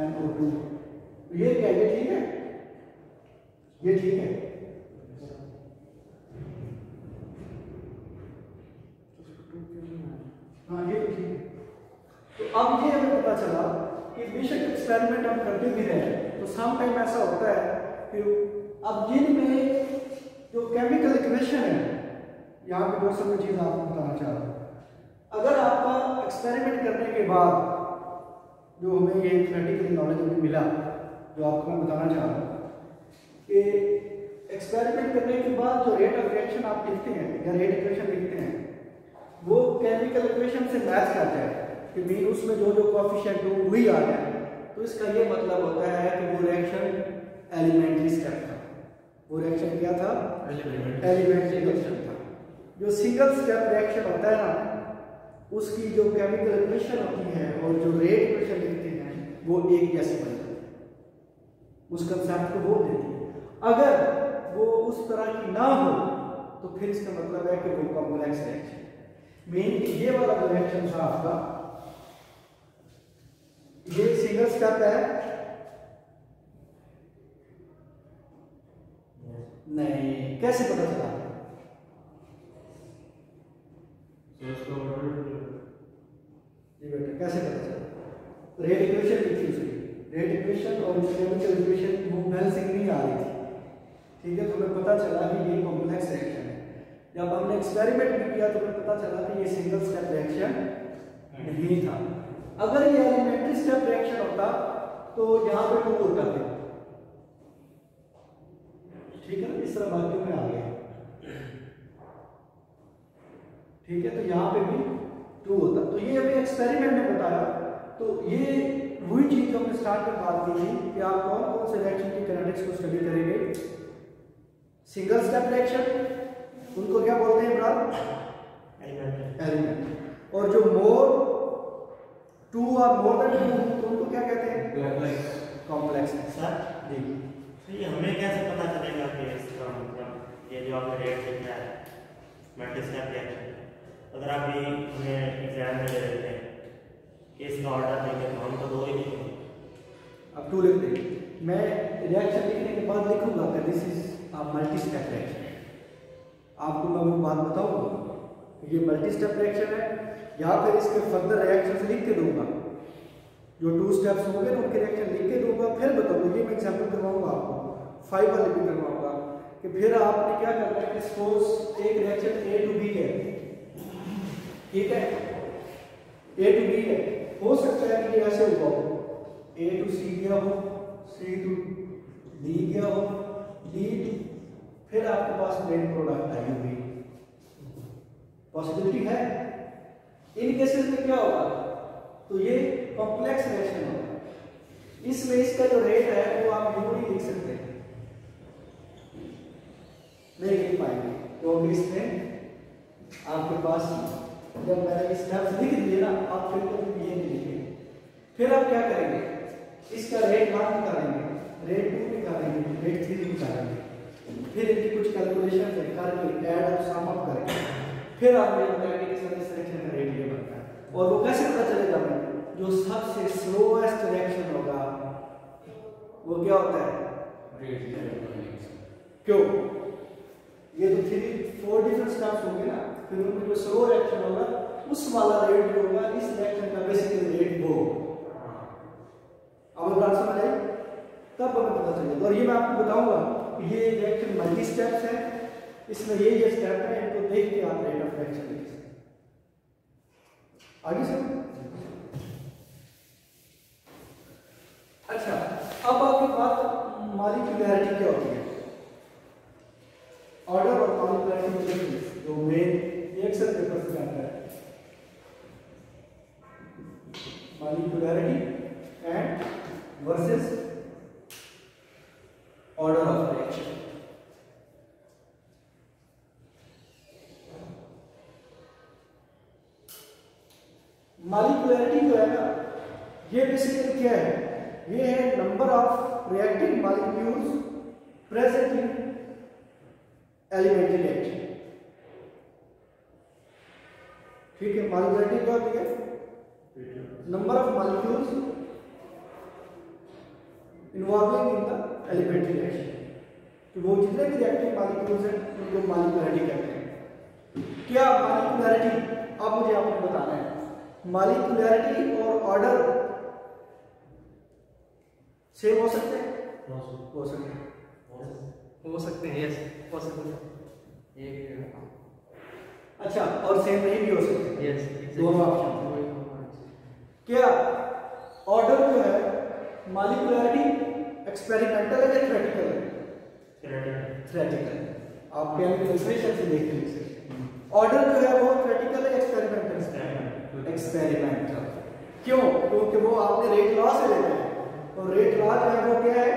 NO2, ये क्या, ये ठीक है, ये ठीक है। हाँ ये ठीक है। तो अब ये हमें पता चला कि बेशक एक्सपेरिमेंट हम करते भी रहे तो सम टाइम ऐसा होता है कि अब जिनमें जो केमिकल इक्वेशन है, यहाँ पे दो सब चीज आपको बताना चाह रहा हूँ। अगर आपका एक्सपेरिमेंट करने के बाद जो हमें ये थ्योरेटिकल नॉलेज हमें मिला, जो आपको मैं बताना चाह रहा हूँ कि एक्सपेरिमेंट करने के बाद जो रेट ऑफ रिएक्शन आप लिखते हैं या रेट इक्वेशन लिखते हैं वो केमिकल इक्वेशन से मैच करता है कि मीन उसमें जो जो कोएफिशिएंट हो वही आ जाए। तो इसका ये मतलब होता है कि वो रिएक्शन एलिमेंट्री स्टेप था। वो रिएक्शन क्या था? एलिमेंट्री रिएक्शन था। जो सिंगल स्टेप रिएक्शन होता है ना, उसकी जो केमिकल इक्वेशन होती है और जो रेट इक्वेशन लिखते हैं वो एक जैसी बनती है, उस कंसेप्ट को वो देती है। अगर वो उस तरह की ना हो तो फिर इसका मतलब है कि वो कॉम्प्लेक्स रिएक्शन। मेन ये वाला जो रिएक्शन था आपका, ये सिंगल स्टेप है नहीं, कैसे पता चला? ये बेटा कैसे पता चला? रेट इक्वेशन लिखी उसकी, रेट इक्वेशन और केमिकल इक्वेशन वो बैलेंसिंग नहीं आ रही थी। ठीक है, तो हमें पता चला कि ये कॉम्प्लेक्स रिएक्शन है। जब हमने एक्सपेरिमेंट भी किया तो हमें पता चला कि ये सिंगल स्टेप रिएक्शन नहीं था। अगर ये एलिमेंट्री स्टेप रिएक्शन होता तो यहाँ पे 2 होता था, ठीक है ना, इस तरह बाकी में आ गया, ठीक है, तो यहाँ पे भी 2 होता। तो ये अभी एक्सपेरिमेंट में बताया। तो ये वही चीज जो हमने स्टार्ट में बात की थी कि आप कौन कौन से रिएक्शन की काइनेटिक्स को स्टडी करेंगे। सिंगल स्टेप रिएक्शन उनको क्या बोलते हैं इमरान? एलिमेंट। और जो मोर 2 और मोर देन 2 तो उनको क्या कहते हैं? कॉम्प्लेक्स। सर जी, तो ये हमें कैसे पता चलेगा कि इसका मतलब ये जो आपने रेट लिखा है मल्टी स्टेप रिएक्शन, अगर आप ये हमें एग्जाम में ले लेते हैं कि इसका ऑर्डर देंगे तो हम तो 2 ही लिखेंगे। अब 2 लिख देंगे। मैं रिएक्शन लिखने के बाद लिखूंगा कि this is a multi step reaction. आपको मैं वो बात बताऊंगा ये मल्टी स्टेप रिएक्शन है, या फिर इसके फर्दर रिएक्शन लिख के दूंगा, जो 2 स्टेप्स होंगे ना उनके रिएक्शन लिख के दूंगा, फिर बताऊंगा। ये मैं एग्जांपल करवाऊंगा आपको, 5 वाले भी करवाऊंगा कि फिर आपने क्या करना है कि सपोज एक रिएक्शन A to B है, ठीक है, A to B है, हो सकता है कि ये ऐसे हुआ हो, A to C गया हो, C to D गया हो, D फिर आपके पास मेन प्रोडक्ट आई होगी, पॉसिबिलिटी है। इन केसेस में क्या होगा, तो ये कॉम्प्लेक्स रिएक्शन होगा। इसमें इसका जो रेट है वो आप यूं नहीं लिख सकते, नहीं लिख पाएंगे, क्योंकि इसमें आपके पास जब मैंने स्टेप्स लिख दिए ना, आप फिर तो ये नहीं लिखेंगे। फिर आप क्या करेंगे, इसका रेट 1 निकालेंगे, रेट 2 निकालेंगे, रेट 3 निकालेंगे, फिर इनकी कुछ कैलकुलेशन करके ऐड और सम अप करके फिर आप ये बताएंगे कि सर इस रिएक्शन का रेट ये बनता है। और वो कैसे पता चलेगा हमें, जो सबसे स्लोएस्ट रिएक्शन होगा वो क्या होता है, क्यों, ये तो 3-4 डिफरेंट स्टेप्स होंगे ना, फिर उनमें जो स्लो रिएक्शन होगा उस वाला रेट जो होगा इस रिएक्शन का बेसिकली रेट वो। अब बात समझ आई, तब हमें पता चलेगा। और ये मैं आपको बताऊंगा ये रिएक्शन मल्टी स्टेप्स है, इसमें ये स्टेप है, इनको देख के आप रेट ऑफ रिएक्शन लिख सकते हैं। आगे चलो। अच्छा, अब आपके पास मॉलिक्यूलैरिटी क्या होती है, ऑर्डर और मॉलिक्यूलैरिटी जो मेन एक से पेपर से आता है, molecularity and versus order of reaction. Molecularity जो है ना, ये बेसिकली क्या है, ये है number of reacting molecules present in elementary reaction. ठीक है, मॉलिक्यूलैरिटी क्या होती है, number of molecules involving in the elementary reaction. तो वो जितने भी रिएक्टिव मॉलिक्यूल्स हैं उनको मॉलिक्यूलैरिटी कहते हैं। क्या मॉलिक्यूलैरिटी, अब मुझे आपको बताना है, मॉलिक्यूलैरिटी और ऑर्डर सेम हो सकते हैं? हो सकते हैं, हो सकते हैं, यस पॉसिबल है। एक अच्छा, और सेम नहीं भी हो सकते, यस, दोनों ऑप्शन। क्या ऑर्डर जो है मॉलिक्यूलैरिटी एक्सपेरिमेंटल है या थ्योरेटिकल है? थ्योरेटिकल। आप केमिकल इक्वेशन से देख लीजिए, ऑर्डर जो है वो थ्योरेटिकल है एक्सपेरिमेंटल? एक्सपेरिमेंटल। क्यों? क्योंकि वो आपने रेट लॉ से लेना है, और रेट लॉ जो है वो क्या है,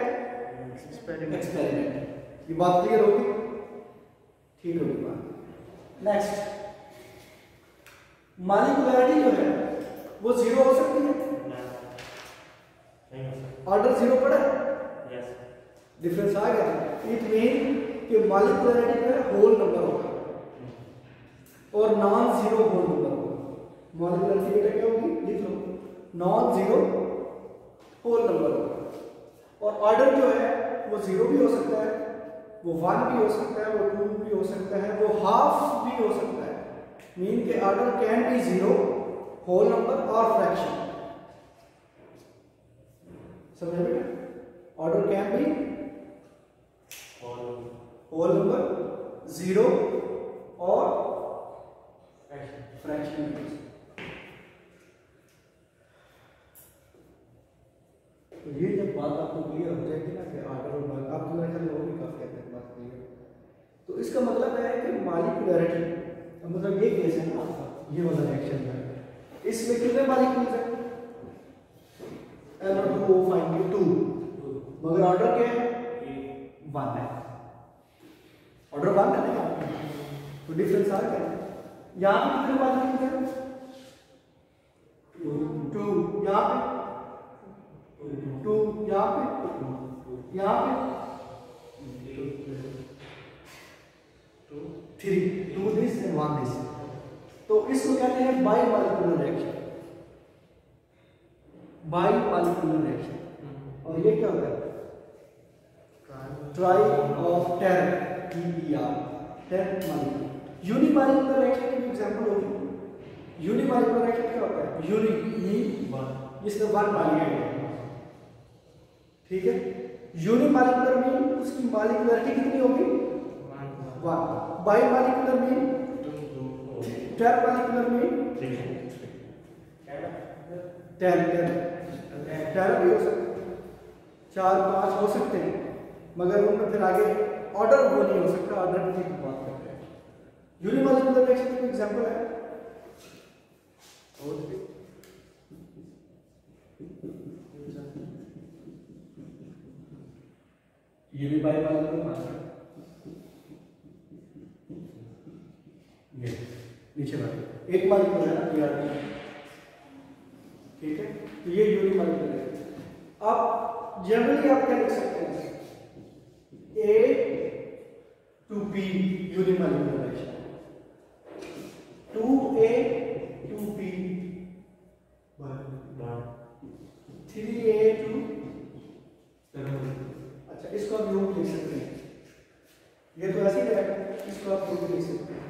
एक्सपेरिमेंट। ये बात क्लियर होगी? ठीक होगी बात। नेक्स्ट, मॉलिक्यूलैरिटी जो है वो 0 हो सकती है, ऑर्डर 0 पड़ा, डिफरेंस आ गया। इट मीन कि मॉलिक्यूलैरिटी में होल नंबर होगा और नॉन जीरो होल नंबर होगा। मॉलिक्यूलैरिटी बेटा क्या होगी, लिख लो, नॉन जीरो होल नंबर होगा। और ऑर्डर जो है वो 0 भी हो सकता है, वो 1 भी हो सकता है, वो 2 भी हो सकता है, वो हाफ भी हो सकता है। मीन के order can be 0, whole number और फ्रैक्शन। समझे बेटा, order can be whole number, zero और फ्रैक्शनल नंबर। तो ये जब बात आपको क्लियर हो जाएगी ना कि आर्डर और बात आपको मेरे ख्याल में और भी काफी हद तक बात क्लियर, तो इसका मतलब है कि मॉलिक्यूलरिटी, मतलब ये केस है ना आपका, ये वाला रिएक्शन है, इसमें कितने मॉलिक्यूल्स हैं? NO2O5 2, मगर ऑर्डर क्या है? 1 है, ऑर्डर 1 है ना, तो डिफरेंस आ गया। यहाँ पे कितने मॉलिक्यूल्स हैं? 2, यहाँ पे 2, यहाँ पे 3, 2 दिस एंड 1 दिस। तो इसको कहते हैं by molecular reaction, by molecular reaction. और ये क्या होता है? Try of 10 TER, 10 molecule. Unimolecular reaction की एग्जांपल होगी। यूनिमॉलिक्यूलर रिएक्शन क्या होता है? यूनि, जिसमें 1 मॉलिक्यूल है, ठीक है। यूनिमॉलिक्यूलर मीन उसकी मॉलिक्यूलरिटी कितनी होगी? 1। By molecular mean 10 molecular mean 10 भी हो सकते हैं, 4 5 हो सकते हैं, मगर उनमें फिर आगे ऑर्डर वो नहीं हो सकता, ऑर्डर की बात करते हैं। यूनिमॉलिक्यूलर रिएक्शन का एग्जांपल है ये भी बाई मॉलिक्यूलर, ये नीचे बात एक मॉलिक्यूल है ना TR, ठीक है। तो ये यूनिमॉलिक्यूलर है। अब जनरली आप क्या लिख सकते हैं? A to B unimolecular reaction, 2A to B 3A to, अच्छा इसको आप यूं लिख सकते हैं, ये तो ऐसे ही रहेगा, इसको आप यूं लिख सकते हैं,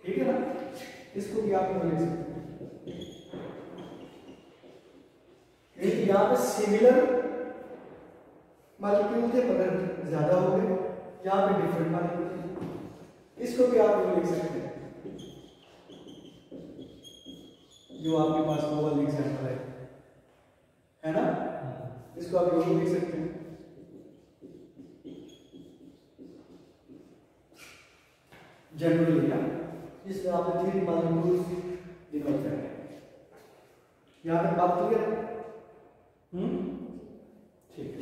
ठीक है ना। इसको भी आप यूं लिख सकते हैं, यहाँ पे सिमिलर मॉलिक्यूल थे मगर ज्यादा हो गए, यहाँ पे डिफरेंट मॉलिक्यूल थे, इसको भी आप यूं लिख सकते हैं, जो आपके पास वो वाला एग्जांपल है ना, इसको आप यूं लिख सकते हैं। जनरली ना, जिसमें आपने 3 मॉलिक्यूल्स डिनोट करना है। यहाँ तक बात क्लियर है? ठीक है,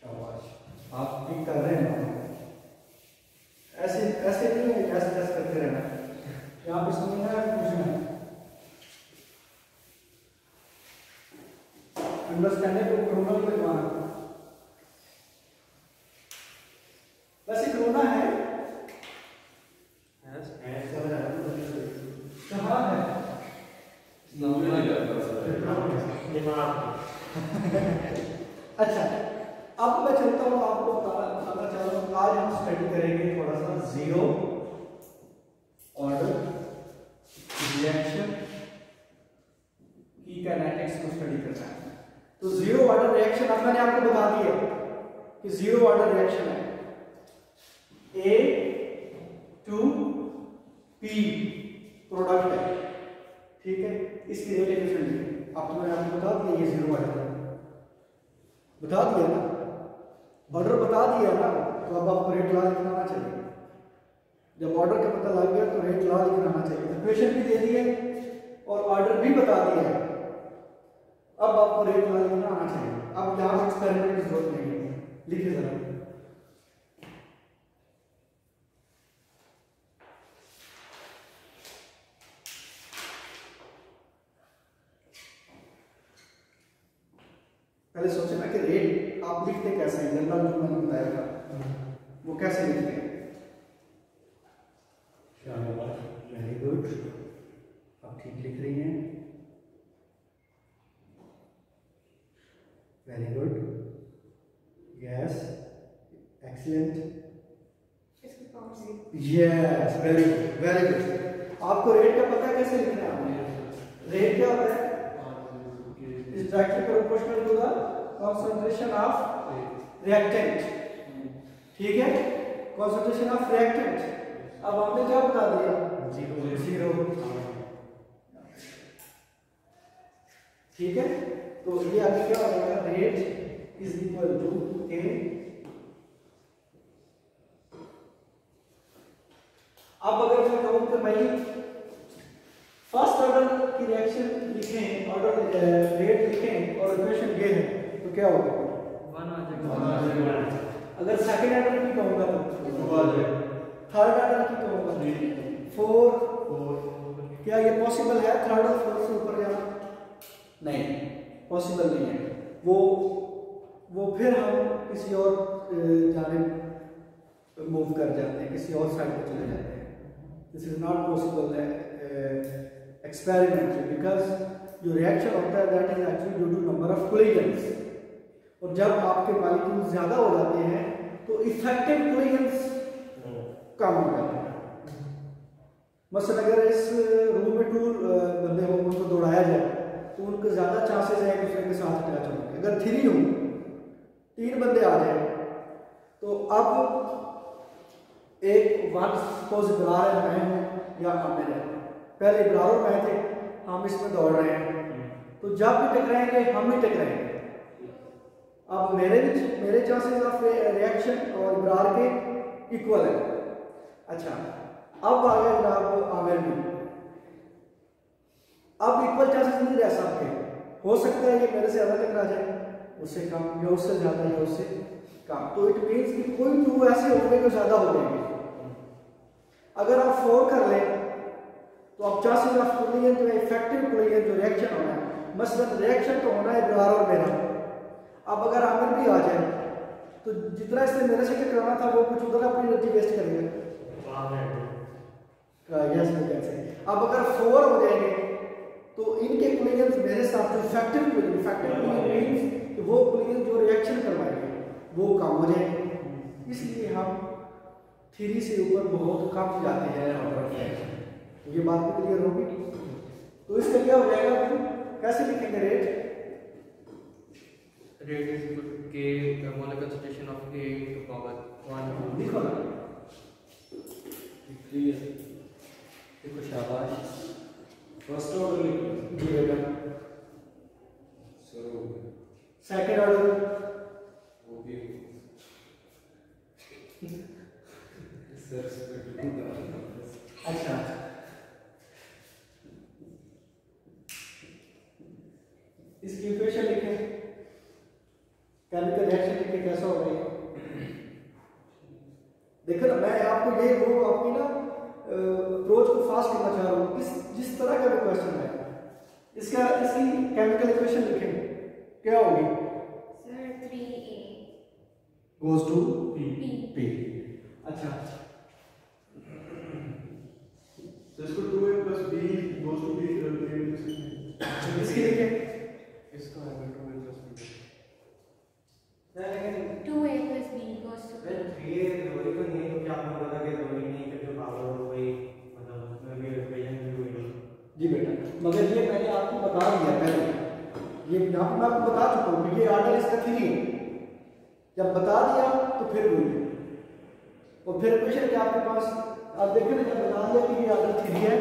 शाबाश, आप ठीक कर रहे हैं। ऐसे ऐसे नहीं है, ऐसे ऐसे करते रहना, यहाँ पे समझना है, पूछना है, अंडरस्टैंडिंग को कोरोना को लगवाना। वैसे कोरोना है कहाँ है? अच्छा, अब मैं चलता हूँ, आपको बताना चाह रहा हूँ, आज हम स्टडी करेंगे थोड़ा सा जीरो ऑर्डर रिएक्शन की काइनेटिक्स को स्टडी करना है। तो जीरो ऑर्डर रिएक्शन अब मैंने आपको बता दिया कि जीरो ऑर्डर रिएक्शन है A to P प्रोडक्ट है, ठीक है। इसकी रेट डिफरेंट है, अब तो मैंने आपको बता दिया ये जीरो ऑर्डर है, बता दिया ना, ऑर्डर बता दिया ना, तो अब आपको रेट ला लिखना आना चाहिए। जब ऑर्डर का पता लग गया तो रेट ला लिखना आना चाहिए। इक्वेशन भी दे दी है और ऑर्डर भी बता दिया है, अब आपको रेट ला लिखना आना चाहिए। अब यहाँ एक्सपेरिमेंट की जरूरत नहीं है, लिखिए जरा। पहले सोचे ना कि रेट आप लिखते कैसे हैं, जनरल जो मैंने बताया था वो कैसे लिखते हैं। वेरी गुड, आप ठीक लिख रही हैं, very good, yes, excellent, yes, very good, very good. आपको रेट का पता कैसे लिखना है? आपने रेट क्या होता है? Is is directly proportional to the concentration of reactant. ठीक है, concentration of reactant. अब हमने क्या बता दिया? 0. ठीक है, तो ये आगे क्या हो जाएगा? रेट इज इक्वल टू के. अब अगर मैं कहूं कि भाई फर्स्ट ऑर्डर की रिएक्शन लिखें, ऑर्डर रेट लिखें और इक्वेशन ये है, तो क्या होगा? 1 आ जाएगा. अगर सेकंड ऑर्डर की कहूंगा तो 2 आ जाएगा. थर्ड ऑर्डर की कहूंगा 4. क्या ये पॉसिबल है थर्ड और फोर्थ से ऊपर जाना? नहीं, पॉसिबल नहीं है. वो फिर हम किसी और जाने मूव कर जाते हैं, किसी और साइड पे चले जाते हैं. This is not possible experimentally, because जो रिएक्शन होता है that is actually due to number of collisions. और जब आपके मॉलिक्यूल्स ज्यादा हो जाते हैं तो इफेक्टिव कोलिजन्स कम हो जाते हैं. मसलन अगर इस रूम में 2 बंदे हो, उनको दौड़ाया जाए तो उनके ज्यादा चांसेस है एक दूसरे के साथ अटैच होने के. अगर 3 हो, 3 बंदे आ जाए तो अब एक वन सपोज इब्रार है, मैं हूं या आमिर है. पहले इब्रार और मैं थे, हम इसमें दौड़ रहे हैं, तो जब भी टकराएंगे हम ही टकराएंगे. अब मेरे चांसेस ऑफ रिएक्शन और इब्रार के इक्वल है. अच्छा, अब आ गया जनाब आमिर में. अब इक्वल चांसेस नहीं रह सकते. हो सकता है ये मेरे से ज्यादा टकरा जाए, उससे कम, या उससे ज्यादा या उससे कम. तो इट मीन्स कि कोई 2 ऐसे होंगे जो ज्यादा हो जाएंगे. अगर आप 4 कर लें तो अब चांसेस ऑफ कोलिजन जो इफेक्टिव कोलिजन जो रिएक्शन होना है, मसलन रिएक्शन तो होना है इब्रार और मेरा. अब अगर आमिर भी आ जाए तो जितना इसने मेरे से टकराना था वो कुछ उधर अपनी एनर्जी वेस्ट करेगा. यस, अब अगर 4 हो जाएंगे तो इनके कोलिजन मेरे साथ जो इफेक्टिव कोलिजन मींस कि वो कोलिजन जो रिएक्शन करवाएंगे वो कम हो जाएंगे. इसलिए हम 3 से ऊपर बहुत कम जाते हैं ऑर्डर ऑफ रिएक्शन. तो ये बात भी क्लियर होगी. तो इसका क्या हो जाएगा, फिर कैसे लिखेंगे rate? Rate is equal to K, the molecular concentration of A to the power 1. लिखो ना, क्लियर. देखो शाबाश. फर्स्ट ऑर्डर लिखो. जी बेटा. सर सेकंड ऑर्डर वो भी सर अच्छा. इसकी इक्वेशन लिखें, केमिकल रिएक्शन लिखें, कैसा हो रही है. देखो ना, मैं आपको ये वो आपकी ना अप्रोच को फास्ट करना चाह रहा हूँ. जिस तरह का भी क्वेश्चन है इसकी केमिकल इक्वेशन लिखें, क्या होगी? Sir, 3A. Goes to B. P. अच्छा, तो इसको 2a + b goes to b इसकी लिखें. इसका है 2A + B. 2A plus B goes to B. ये जरूरी तो नहीं है क्योंकि आपने बोला कि जरूरी नहीं कि जो पावर हो वही मतलब मैं इक्वेशन भी हुई. जी बेटा, मगर ये मैंने आपको बता दिया पहले. ये यहाँ पे मैं आपको बता चुका हूँ कि ये ऑर्डर इसका 3 है. जब बता दिया तो फिर बोलिए, और फिर क्वेश्चन क्या आपके पास. आप देखें ना, जब बता दिया कि ये ऑर्डर 3 है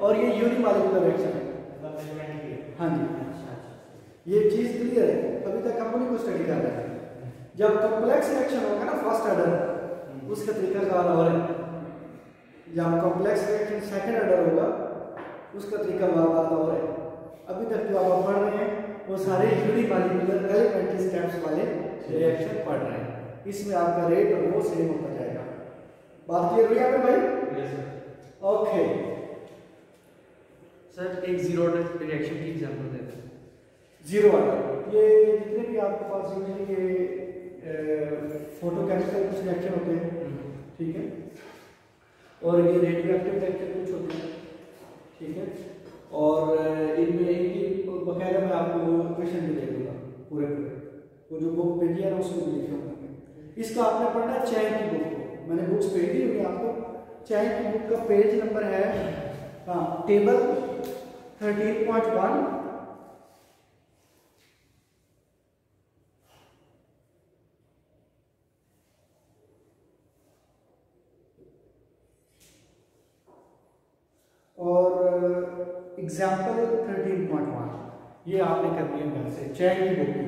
और ये यूनिमॉलिक्यूलर रिएक्शन है. हाँ जी, ये चीज क्लियर है. अभी तक हम उन्हीं को स्टडी कर रहे हैं. जब कॉम्प्लेक्स रिएक्शन होगा ना फर्स्ट ऑर्डर, उसका तरीका कार और है. जब कॉम्प्लेक्स रिएक्शन सेकंड ऑर्डर होगा उसका तरीका बात और है. अभी तक जो आप पढ़ रहे हैं वो सारे यूनिमॉलिक्यूलर एलिमेंट्री स्टेप्स वाले रिएक्शन पढ़ रहे हैं. इसमें आपका रेट और वो सेम होता जाएगा. बात क्लियर हुई आपने भाई? Yes, sir. ओके. सर एक 0 ऑर्डर रिएक्शन की एग्जांपल देते हैं. 0 ऑर्डर, ये जितने भी आपके पास यूजली ये फोटोकेमिकल कुछ रिएक्शन होते हैं, ठीक है, और ये रेडियोएक्टिव रिएक्शन कुछ होते हैं, ठीक है, और इनमें इनकी बकायदा मैं आपको क्वेश्चन भी दे दूंगा पूरे वो जो बुक भेजी है ना उसमें भी लिखे होंगे. इसका आपने पढ़ना है चैन की बुक को. मैंने बुक्स भेजी हुई आपको. चैन की बुक का पेज नंबर है, हाँ, टेबल 13.1 एग्जाम्पल 13.1 ये आपने करनी है घर से, चैन की बुक की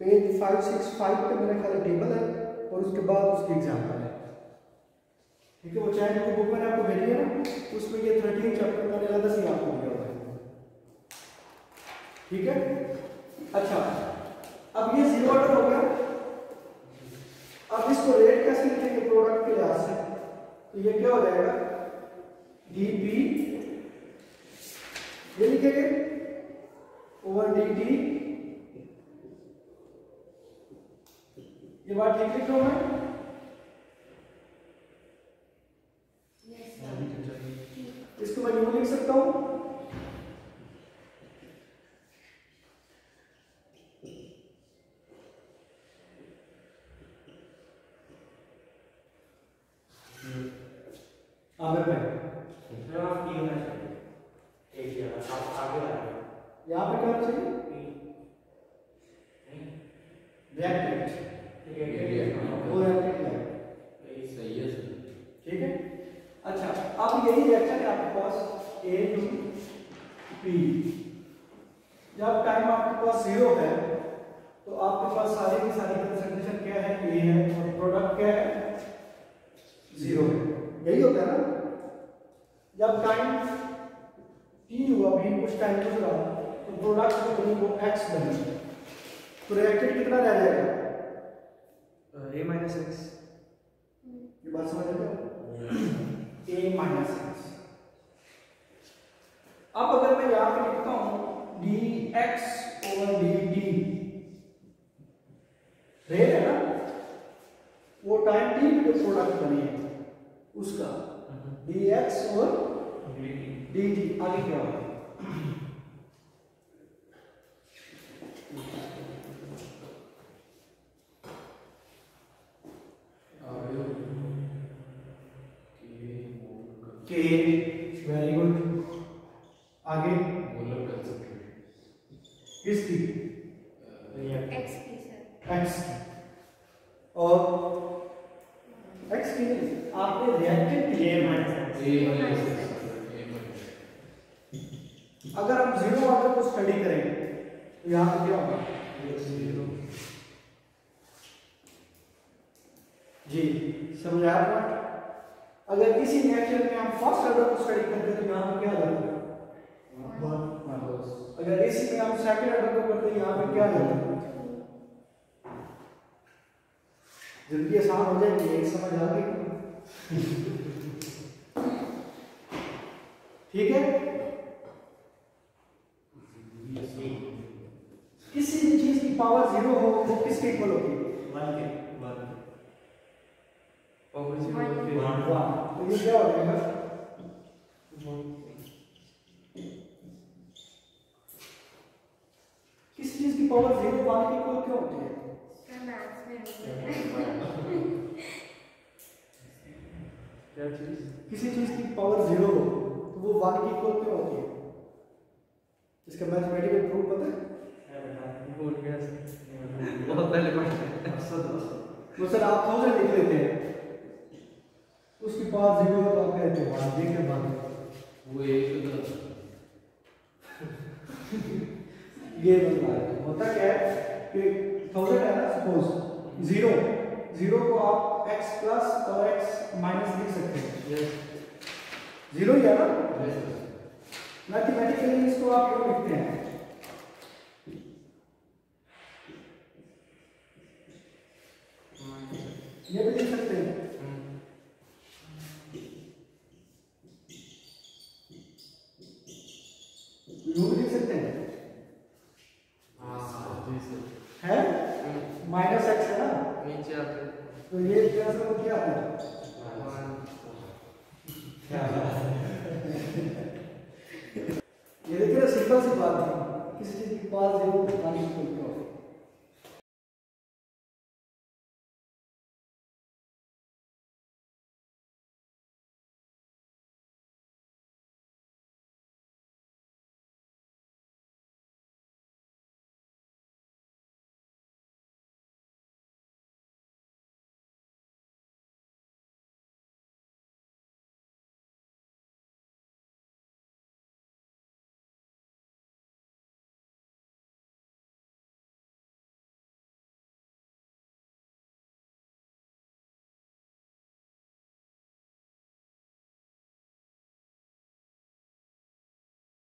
पेज 565 पे मेरा ख्याल टेबल है और उसके बाद उसकी एग्जाम्पल है। ठीक है, वो चैन की बुक मैंने आपको भेजी है ना, उसमें ये 13 चैप्टर मैंने अलग से आपको दिया हुआ है। ठीक है, अच्छा अब ये जीरो ऑर्डर हो गया। अब इसको रेट कैसे लिखेंगे प्रोडक्ट के लिहाज से, तो ये क्या हो जाएगा dp ये लिखेंगे ओवर dt। ये बात ठीक लिख रहा हूं मैं? Yes, sir. इसको मैं यूं लिख सकता हूं आमिर भाई सर आप टी होना चाहिए एक जगह आप आगे वाला यहाँ पे क्या होना चाहिए रिएक्टेंट वो रिएक्टेंट है। सही है सर। ठीक है, अच्छा अब यही रिएक्शन है आपके पास A टू P। जब टाइम आपके पास 0 है तो आपके पास सारी की सारी कंसंट्रेशन क्या है A है और प्रोडक्ट क्या है 0 है। यही होता है ना, जब टाइम T हुआ भी कुछ टाइम गुजरा तो प्रोडक्ट जो बनी वो X बनी, तो रिएक्टेंट कितना रह जाएगा A minus x। ये बात समझ रहे हो A minus x। अब अगर मैं यहां पे लिखता हूं dx ओवर dt, रेट है ना वो टाइम t में जो प्रोडक्ट बनी है उसका dx ओवर dt आगे क्या होगा के। वेरी गुड, आगे मोलर कंसंट्रेशन किसकी X की सर। x और x की नहीं, आपने रिएक्टेंट A minus ए अगर हम जीरो ऑर्डर को स्टडी करें तो यहाँ पे क्या होगा जी, समझाया पॉइंट। अगर इसी रिएक्शन में हम फर्स्ट ऑर्डर को स्टडी करते तो यहाँ पे क्या जाता है अगर इसी में हम सेकंड ऑर्डर को करते यहाँ पे क्या जाता है जिंदगी आसान हो जाएगी, एक समझ आ गई। ठीक है, किसी भी चीज की पावर 0 हो वो किसके इक्वल होगी 1 के 1 Power 0 One. के 1। तो ये क्या हो जाएगा किस चीज की पावर 0 1 के इक्वल क्यों होती है सर मैथ्स में नहीं है। क्या चीज? किसी चीज की पावर 0 हो तो वो 1 के इक्वल क्यों होती है, इसका मैथमेटिकल प्रूफ पता है? भूल गया सर, बहुत पहले पढ़ा है। तो सर आप 1000 लिख लेते हैं, उसकी पावर 0 है तो आप कहते हैं 1 देख के बाद वो एक ये बदला है। होता क्या है कि 1000 है ना, सपोज 0 को आप x प्लस और x माइनस लिख सकते हैं। 0 ही है ना, मैथमेटिकली इसको आप क्यों लिखते हैं ये भी लिख सकते हैं। यूं भी लिख सकते हैं है माइनस एक्स है ना, नीचे आते तो ये क्या सब क्या आता है हैं